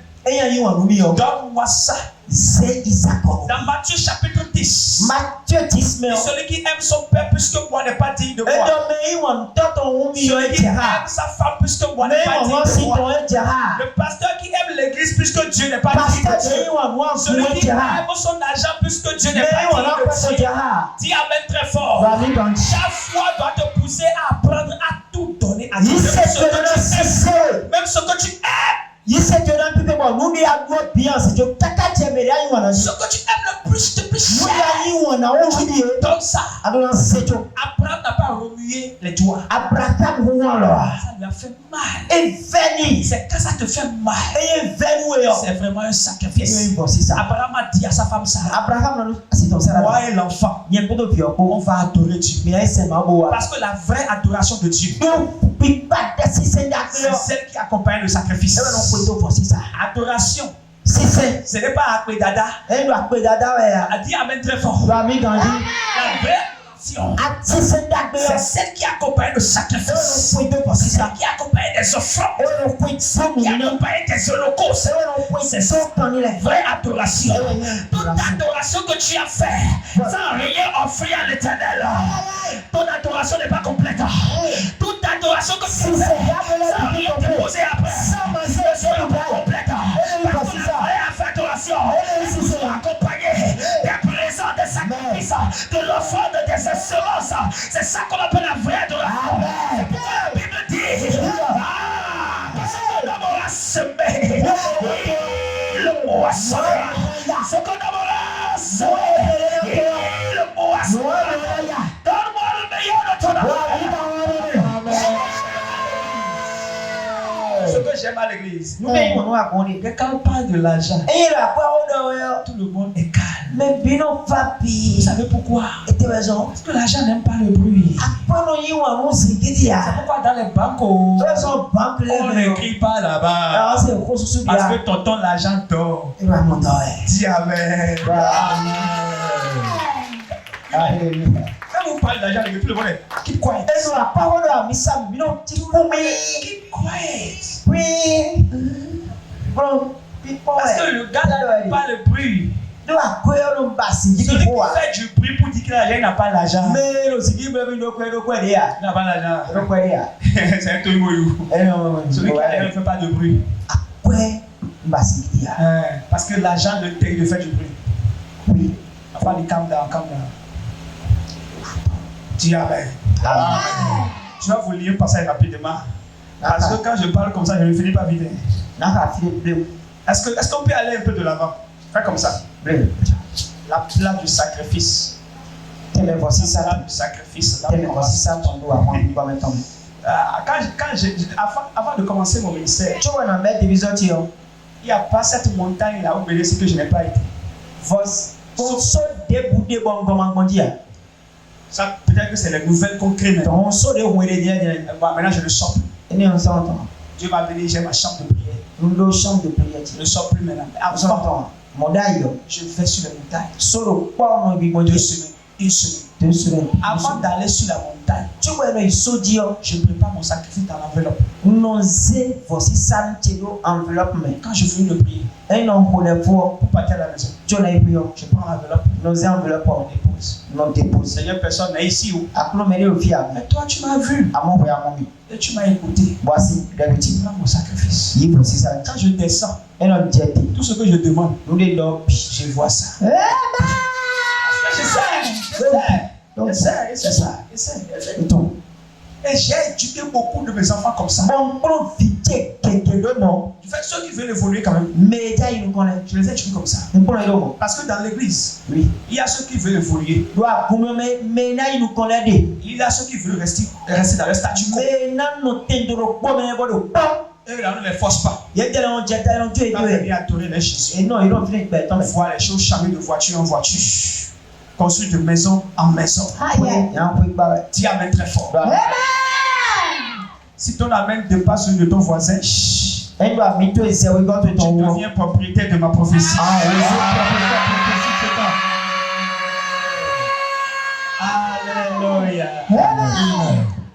donne-moi ça. Dans Matthieu chapitre 10, celui qui aime son père plus que moi n'est pas digne de moi. Celui qui aime sa femme plus que moi n'est pas digne de moi. Le pasteur qui aime l'église plus que Dieu n'est pas digne de Dieu. Celui qui aime son argent plus que Dieu n'est pas digne de Dieu. Dis amen très fort. Chaque foi doit te pousser à apprendre à tout donner à Dieu. Même ce que tu aimes. Ce que tu aimes le plus, le plus cher, donc ça, Abraham n'a pas remué les doigts. Ça lui a fait mal. C'est quand ça te fait mal, c'est vraiment un sacrifice. Abraham a dit à sa femme Sarah, moi et l'enfant, on va adorer Dieu. Parce que la vraie adoration de Dieu, c'est celle qui accompagne le sacrifice. Adoration, ce n'est pas Akpedada. A dit amen très fort. La vraie adoration, c'est celle qui accompagne le sacrifice, celle qui accompagne des offrandes, qui accompagne des holocaustes. C'est ça la vraie adoration. Toute adoration que tu as fait sans rien offrir à l'Éternel, ton adoration n'est pas complète. Toute adoration que tu fais sans rien déposer après ne sera pas complète. Parce que la vraie adoration est toujours accompagnée des présents, des sacrifices, de l'offrande, des semences. C'est ça qu'on appelle la vraie adoration. C'est pourquoi la Bible dit ce que l'homme aura semé, le moissonnera. Ce que l'homme aura semé, le moissonnera. Donne-moi le meilleur de ton amour. Ce que j'aime à l'église, quand on parle de l'argent, tout le monde est calme. Vous savez pourquoi? Parce que l'argent n'aime pas le bruit. C'est pourquoi dans les banques, on ne crie pas là-bas. Parce que tonton l'argent dort. Dis amen. Quand vous parlez d'argent, tout le monde est keep quiet. Keep quiet. Parce que le gars n'a pas le bruit. Celui qui fait du bruit pour dire que l'argent n'a pas l'argent. Il n'a pas l'argent. C'est un toyou. Celui qui ne fait pas de bruit. Parce que l'argent le paye de faire du bruit. Oui. Enfin, il calme down, calme down. Dis amen. Je vais vous lire un passage rapidement. Parce que quand je parle comme ça, je ne finis pas vite. Est-ce qu'on peut aller un peu de l'avant? Fais comme ça. La place du sacrifice. La place du sacrifice. Avant de commencer mon ministère, il n'y a pas cette montagne là où c'est que je n'ai pas été. Ça, peut-être que c'est les nouvelles qu'on crée maintenant. Maintenant, je ne sors plus. Dieu m'a béni, j'ai ma chambre de prière. Je ne sors plus maintenant. Avant, Je vais sur les montagnes. 2 semaines. 1 semaine. 2 semaines. Avant d'aller sur la montagne, je prépare mon sacrifice dans l'enveloppe. Quand je finis de prier, pour partir à la maison, je prends l'enveloppe. On dépose. Seigneur, personne n'est ici. Mais toi, tu m'as vu. Et tu m'as écouté. Voici Prends mon sacrifice. Quand je descends, tout ce que je demande, je vois ça. Je sais. Et j'ai éduqué beaucoup de mes enfants comme ça. Tu fais ceux qui veulent évoluer quand même. Je les ai éduqués comme ça. Parce que dans l'église, il y a ceux qui veulent évoluer. Il y a ceux qui veulent rester dans le statu quo. Et là, on ne les force pas. Quand on vient adorer les Jésus, on voit les choses changer de voiture en voiture. Construire de maison en maison. Dis amen très fort. Si ton amen dépasse celui de ton voisin, tu deviens propriétaire de ma prophétie. Alléluia.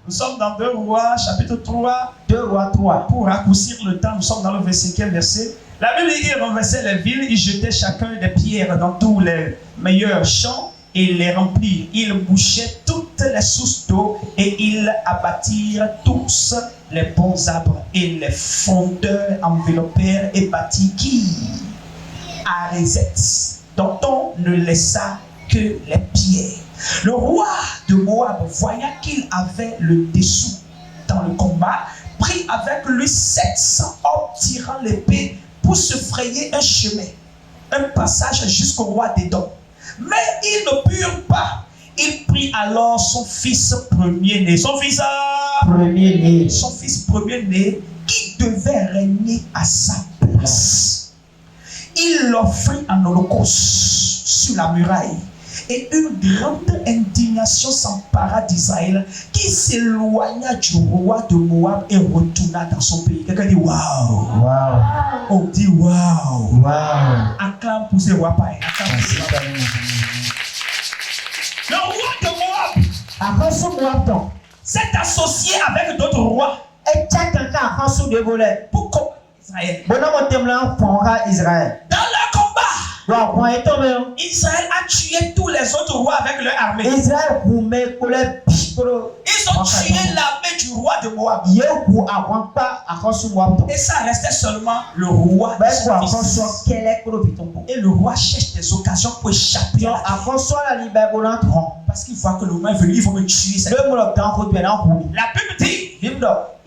Nous sommes dans 2 Rois, chapitre 3. 2 Rois 3. Pour raccourcir le temps, nous sommes dans le 25e verset. La Bible dit, il renversait les villes, il jetait chacun des pierres dans tous les meilleurs champs et les remplit. Il bouchait toutes les sources d'eau et ils abattirent tous les bons arbres et les fondeurs enveloppèrent et bâtirent Arézet, dont on ne laissa que les pierres. Le roi de Moab, voyant qu'il avait le dessous dans le combat, prit avec lui 700 hommes tirant l'épée pour se frayer un chemin, un passage jusqu'au roi d'Édom. Mais ils ne purent pas. Il prit alors son fils premier-né, son fils premier-né qui devait régner à sa place. Il l'offrit en holocauste sur la muraille. Et une grande indignation s'empara d'Israël qui s'éloigna du roi de Moab et retourna dans son pays. Quelqu'un dit waouh. On dit waouh. Acclame pour ces rois païens. Le roi de Moab s'est associé avec d'autres rois pour combattre Israël. Dans leur combat, Israël a tué tous les autres rois avec leur armée. Ils ont tué l'armée du roi de Moab. Et ça restait seulement le roi de son fils. Et le roi cherche des occasions pour échapper. Parce qu'il voit que le moment est venu, il faut me tuer. La Bible dit,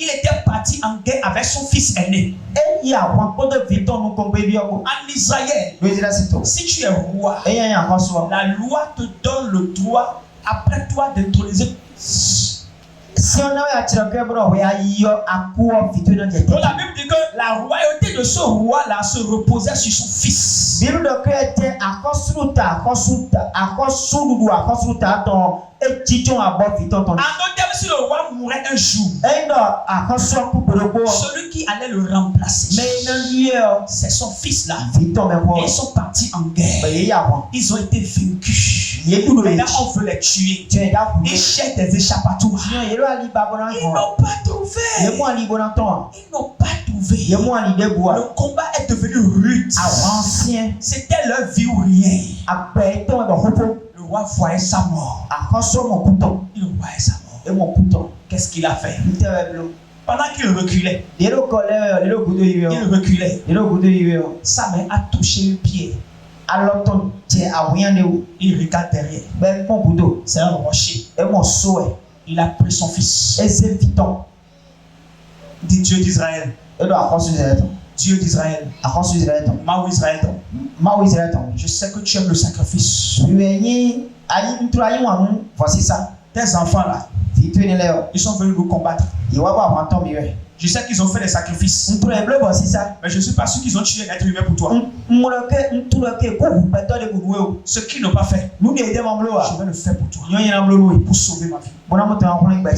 il était parti en guerre avec son fils aîné. En Israël, si tu es roi, la loi te donne le droit après toi d'introniser. Donc la Bible dit que la royauté de ce roi-là se reposait sur son fils. En d'autres termes, si le roi mourait un jour, celui qui allait le remplacer, c'est son fils là. Et ils sont partis en guerre. Ils ont été vaincus. Maintenant on veut les tuer. Ils cherchent des échappatoires. Ils n'ont pas trouvé. Le combat est devenu rude. C'était leur vie ou rien. Le roi voyait sa mort. Il voyait sa mort. Qu'est-ce qu'il a fait? Pendant qu'il reculait, sa main a touché le pied. Il regarde derrière. C'est un rocher. Il a pris son fils. Dit Dieu d'Israël. Dieu d'Israël. Mao Israël. Je sais que tu aimes le sacrifice. Tes enfants là, ils sont venus nous combattre. Je sais qu'ils ont fait des sacrifices. Mais je ne suis pas sûr qu'ils ont tué un être humain pour toi. Ce qu'ils n'ont pas fait, je vais le faire pour toi. Pour sauver ma vie. Il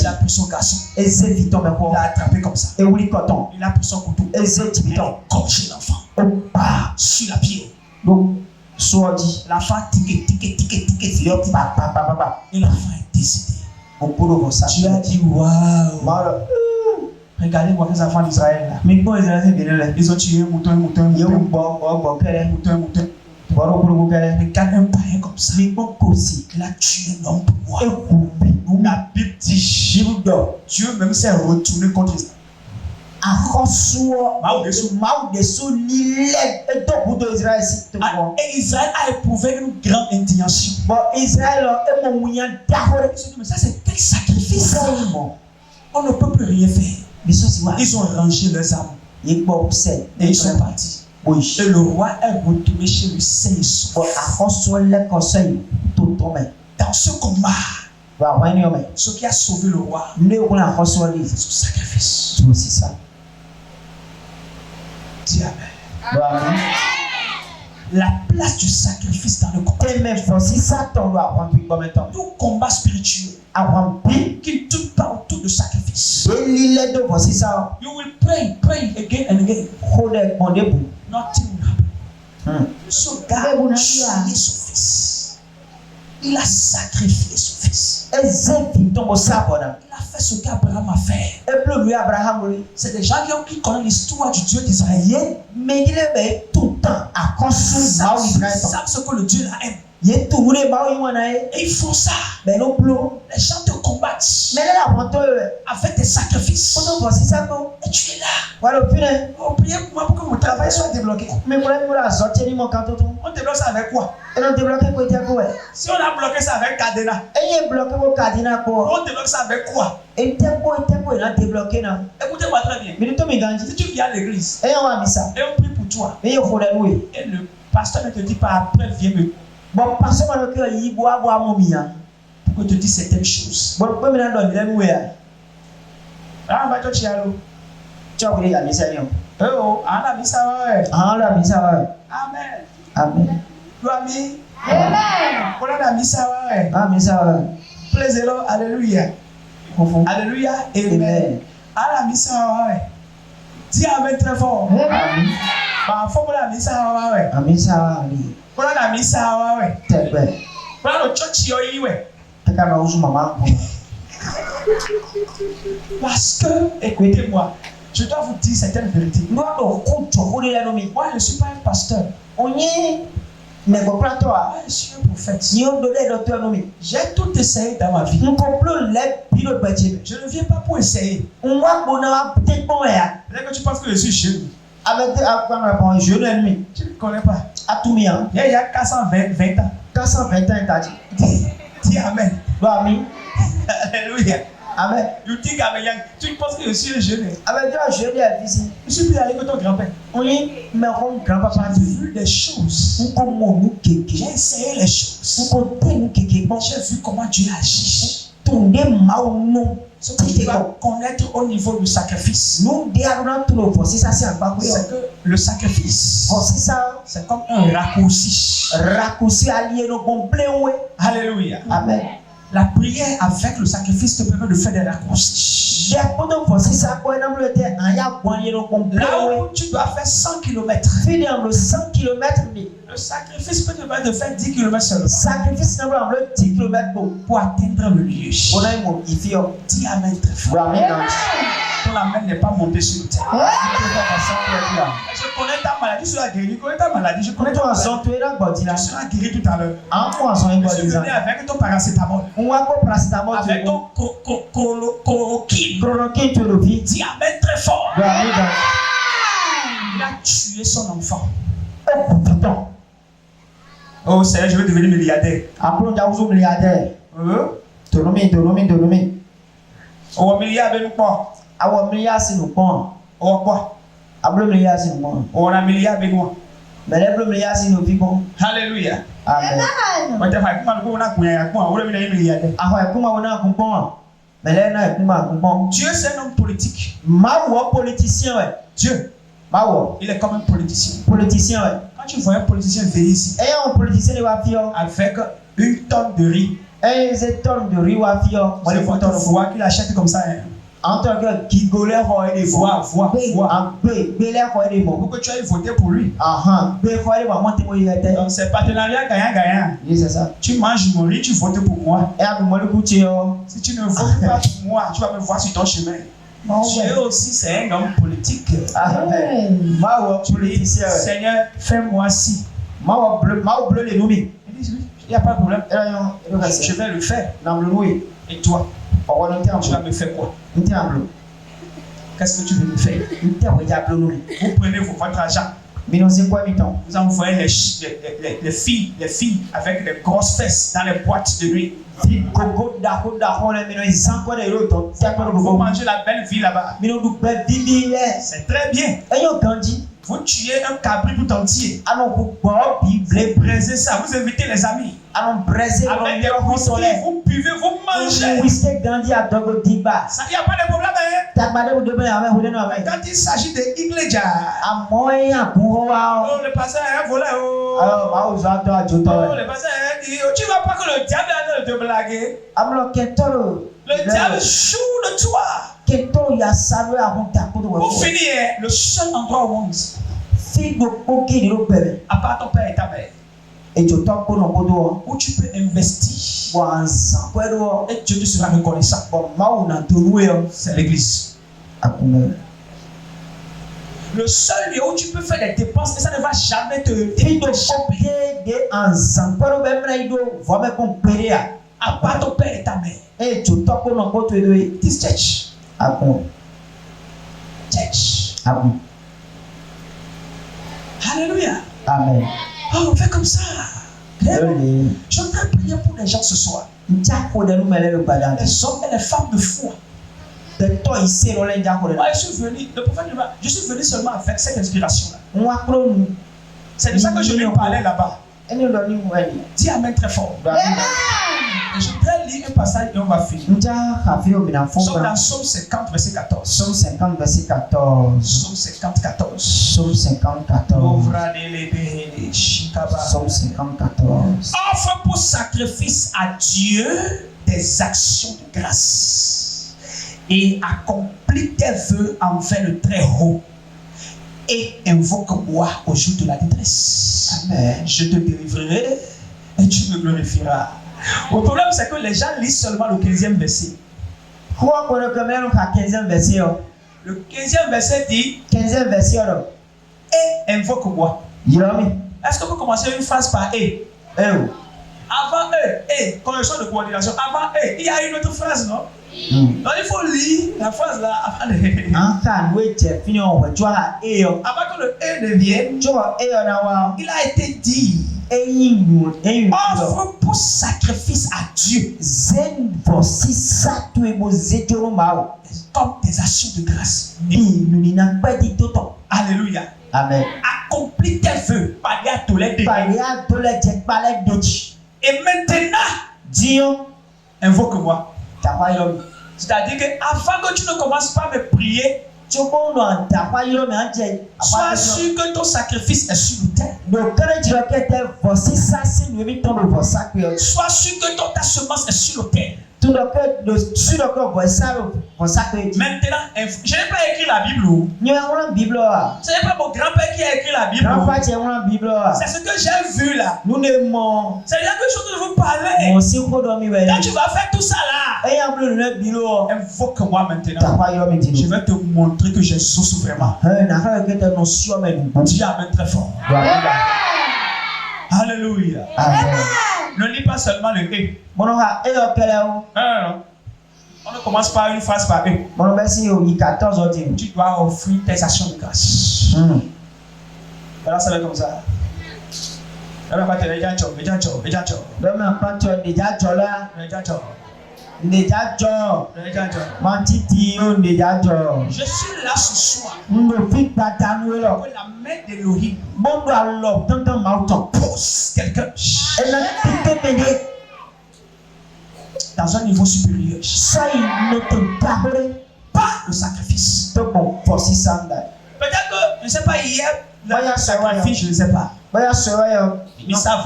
a pris son garçon. Il l'a attrapé comme ça. Il a pris son couteau. Il a gorgé l'enfant sur la pierre. Donc, soit dit, L'enfant tique. papa. Et l'enfant est décédé. On peut ça. Tu as dit waouh. Regardez moi les enfants d'Israël là. Mais bon, Ils ont tué un mouton. Regarde un païen comme ça. Il a tué un homme pour moi. La Bible dit Dieu même s'est retourné contre Israël. Et Israël a éprouvé une grande indignation. Mais ça c'est quel sacrifice. On ne peut plus rien faire. Ils ont rangé leurs armes. Et ils sont partis. Et le roi est retourné chez lui sain et sauf. Dans ce combat, ce qui a sauvé le roi, c'est son sacrifice. Dis amen. La place du sacrifice dans le combat. Tout combat spirituel qui ne tourne pas autour du sacrifice. You will pray again and again. Nothing will happen. Ce gars a tué son fils. Il a sacrifié son fils. Il a fait ce qu'Abraham a fait. C'est des gens qui connaissent l'histoire du Dieu d'Israël. Mais il est tout le temps à savent ce que le Dieu là aime. Et ils font ça. Les gens te combattent avec des sacrifices. Et tu es là. Oh, priez pour moi pour que mon travail soit débloqué. On débloque ça avec quoi? Si on a bloqué ça avec Cadena, on débloque ça avec quoi? Écoutez-moi très bien. Si tu viens à l'église et on prie pour toi, et le pasteur ne te dit pas après, viens me pour que te dise certaines choses. Ah, bah toi tu es là. Oh, Amen. Amen. Plaisez-le, alléluia. Alléluia, amen. Dis amen très fort. Bah, faut que la misa parce que, écoutez-moi, je dois vous dire certaines vérités. Moi, je ne suis pas un pasteur. Je suis un prophète. J'ai tout essayé dans ma vie. Je ne viens pas pour essayer. Peut-être que tu penses que je suis jeune. Je ne connais pas. Il y a 420 ans. 420 ans, dis amen. Alléluia. Amen. Tu penses que je suis un jeune. Je suis plus allé que ton grand-père. J'ai vu des choses. J'ai essayé les choses. J'ai vu comment Dieu agit. Ce que tu dois connaître au niveau du sacrifice, c'est que le sacrifice, c'est comme un raccourci. Alléluia. Amen. La prière avec le sacrifice te permet de faire des raccourcis. Là où tu dois faire 100 km, le sacrifice peut te permettre de faire 10 km seulement. Pour atteindre le lieu. Dis amen très fort. Ton amen n'est pas monté sur le terre. Je connais ta maladie, tu seras guéri. Je connais ta maladie, je connais ton maladie. Tu seras guéri tout à l'heure. Je suis venu avec ton paracétamol. Avec ton chloroquine. Dis amen très fort. Il a tué son enfant. Oh Seigneur, je veux devenir milliardaire. Oh, milliard de quoi? Oh, quoi? On a milliard de quoi? Alléluia. Amen. Dieu c'est un homme politique. Dieu. Il est comme un politicien. Quand tu vois un politicien venir ici avec une tonne de riz, c'est votre foi qu'il achète comme ça. En tant que Gigolé, Vois. Pourquoi Tu as voté pour lui. Donc c'est partenariat gagnant-gagnant. C'est ça. Tu manges mon riz, tu votes pour moi. Si tu ne votes pas pour moi, tu vas me voir sur ton chemin. Dieu aussi, c'est un homme politique. Tu dis, Seigneur, fais-moi ci. Il dit, il n'y a pas de problème. Je vais le faire. Et toi, tu vas me faire quoi? Qu'est-ce que tu veux me faire? Vous prenez votre argent. Vous envoyez les filles avec des grosses fesses dans les boîtes de nuit. Vous mangez la belle vie là-bas. C'est très bien. Vous tuez un cabri tout entier. Vous braisez ça. Vous invitez les amis. Avec des whisky, vous buvez, vous mangez. Ça, il n'y a pas de problème. Hein? Quand il s'agit de Iglesia, le pasteur est un voleur. Le pasteur dit, tu ne vois pas que le diable est en train de te blaguer. Le diable joue de toi. Pour finir, le seul endroit au monde, à part ton père et ta mère, où tu peux investir et Dieu te sera reconnaissant, c'est l'église. Le seul lieu où tu peux faire des dépenses et ça ne va jamais te échapper. À part ton père et ta mère. This church. Church. Alléluia. Amen. Oh, on fait comme ça. Je voudrais prier pour les gens ce soir. Les hommes et les femmes de foi. Moi, je suis venu, le prophète, je suis venu seulement avec cette inspiration-là. C'est de ça que je lui parlais là-bas. Dis Amen très fort. Et je voudrais lire un passage et on va finir. Nous sommes dans Psaume 50, verset 14. Psaume 50, verset 14. Psaume 50, 14. Psaume 50, 14. Psaume 50, 14. Offre pour sacrifice à Dieu des actions de grâce et accomplis tes vœux envers le Très-Haut et invoque-moi au jour de la détresse. Amen. Je te délivrerai et tu me glorifieras. Le problème, c'est que les gens lisent seulement le 15e verset. Le 15e verset dit et invoque-moi. Est-ce que vous commencez une phrase par et? Avant et, correction de coordination. Avant et, il y a une autre phrase, non? Donc il faut lire la phrase là avant que le et ne vienne. Il a été dit. Offre pour sacrifice à Dieu comme des actions de grâce. Alléluia. Amen. Accomplis tes vœux. Et maintenant, invoque-moi. C'est-à-dire qu'avant que tu ne commences pas à me prier, sois sûr que ton sacrifice est sur l'autel. Sois sûr que ta semence est sur l'autel. Maintenant, je n'ai pas écrit la Bible. Ce n'est pas mon grand-père qui a écrit la Bible. C'est ce que j'ai vu là. C'est là que je suis en train de vous parler. Quand tu vas faire tout ça là, invoque-moi maintenant. Je vais te montrer que j'exauce vraiment. Dis Amen très fort. Alléluia. Ne lis pas seulement le et. Non. On ne commence pas une phrase par et. Tu dois offrir tes actions de grâce. Alors ça va comme ça. Je suis là ce soir. Que la main d'Elohim pousse quelqu'un dans un niveau supérieur. Pas le sacrifice. Peut-être que, je ne sais pas, hier, le sacrifice, je ne sais pas. Ils savent.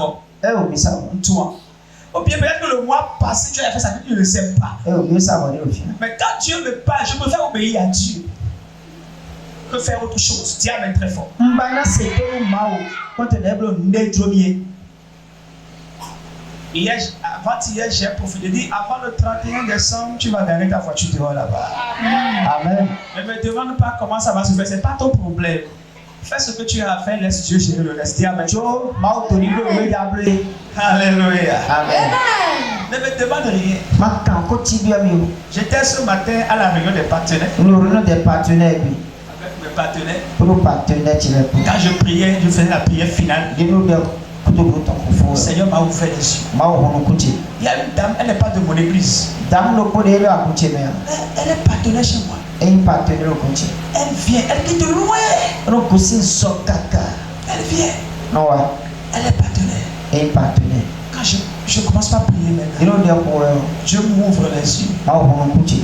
Toi. Ou bien peut-être que le mois passé, tu as fait ça, tu ne le sais pas. Mais quand Dieu me parle, je préfère obéir à Dieu que faire autre chose. Dis Amen très fort. Hier, avant-hier, j'ai profité de dire avant le 31 décembre, tu vas gagner ta voiture devant là-bas. Amen. Ne me demande pas comment ça va se faire, ce n'est pas ton problème. Fais ce que tu as à faire, laisse Dieu gérer le reste. Dis Amen. Alléluia. Amen. Ne me demande rien. J'étais ce matin à la réunion des partenaires. Avec mes partenaires. Quand je priais, je faisais la prière finale. Le Seigneur m'a ouvert les yeux. Il y a une dame, elle n'est pas de mon église. Elle est partenaire chez moi. Elle vient, elle quitte loin. Elle vient. Elle est partenaire. Quand je commence pas à prier maintenant, Dieu m'ouvre les yeux.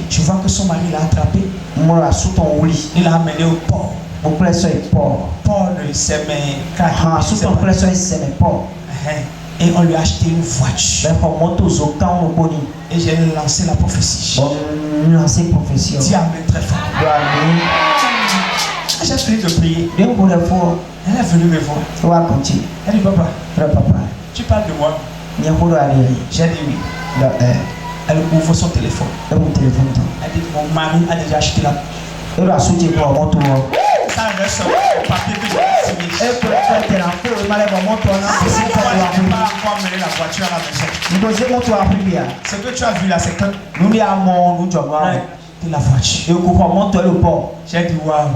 Je vois que son mari l'a attrapé. Il l'a amené au port. Port de Sémé. Et on lui a acheté une voiture. Et j'ai lancé la prophétie. Dis Amen très fort. J'ai fini de prier. Elle est venue me voir. Elle dit papa, tu parles de moi? J'ai dit oui. Elle ouvre son téléphone. Elle dit mon mari a déjà acheté la. Ça reste sur le papier que je vais signer. Moi, je n'ai pas encore mené la voiture à la maison. Ce que tu as vu là, c'est que de la voiture. J'ai dit waouh.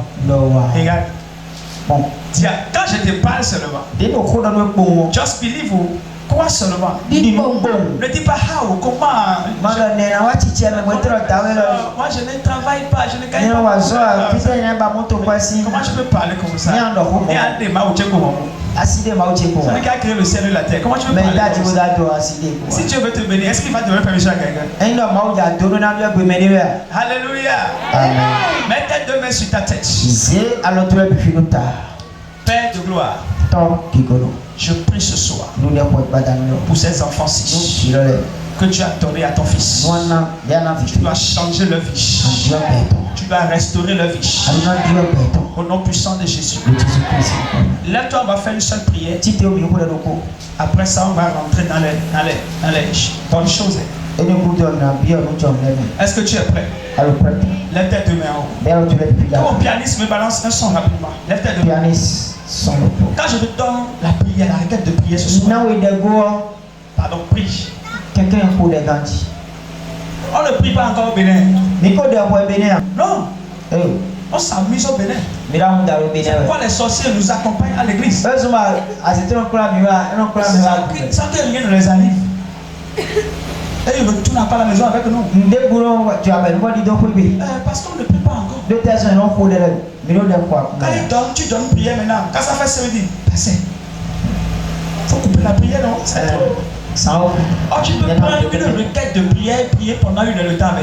Regarde. Bon. Quand je te parle seulement, just believe. Quoi seulement? Ne dis pas how, comment. Moi je ne travaille pas, je ne gagne pas. Comment je peux parler comme ça? C'est le gars qui a créé le ciel et la terre. Comment tu peux parler comme ça? Si Dieu veut te bénir, est-ce qu'il va donner permission à quelqu'un? Alléluia. Mets tes deux mains sur ta tête. Père de gloire, je prie ce soir pour ces enfants-ci que tu as donné à ton fils. Tu dois changer leur vie. Tu dois restaurer leur vie. Au nom puissant de Jésus. Là, on va faire une seule prière. Après ça, on va rentrer dans les bonnes choses. Est-ce que tu es prêt? Lève tes deux mains en haut. Quand mon pianiste me balance un son rapidement, lève tes deux mains. Quand je te donne la prière, la requête de prière ce soir. Pardon, prie. On ne prie pas encore au Bénin. Non. On s'amuse au Bénin. Pourquoi les sorciers nous accompagnent à l'église? Sans que rien ne les arrive. Et ils retournent à la maison avec nous. Parce qu'on ne prie pas encore. Quand ils donnent, tu donnes prière maintenant. Quand ça fait samedi, passez. Il faut couper la prière, non? C'est trop. Oh, tu peux prendre une requête de prière et prier pendant une heure de temps.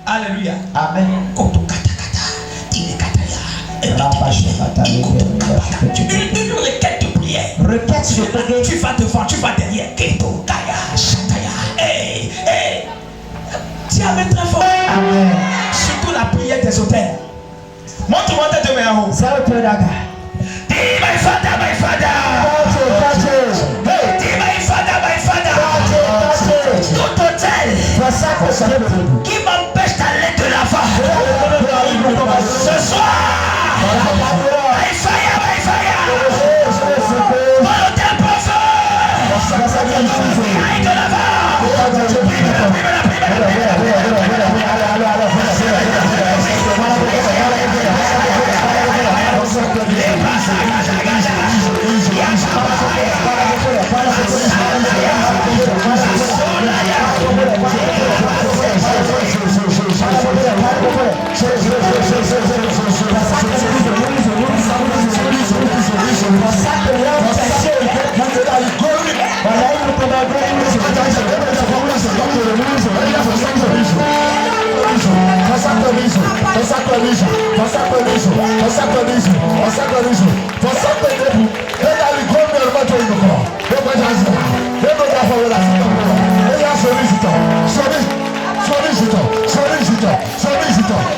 Alléluia. Amen. Une requête de prière. Tu vas devant, tu vas derrière. Tu as très fort. Surtout la prière des autels. Montre-moi tes deux mains en haut. Dis my father, my father. Dis my father, my father. Tout hôtel qui m'empêche d'aller de l'avant. Ce soir, my fire, my fire. Mon hôtel pour feu. Aille de l'avant. Você Sollicite.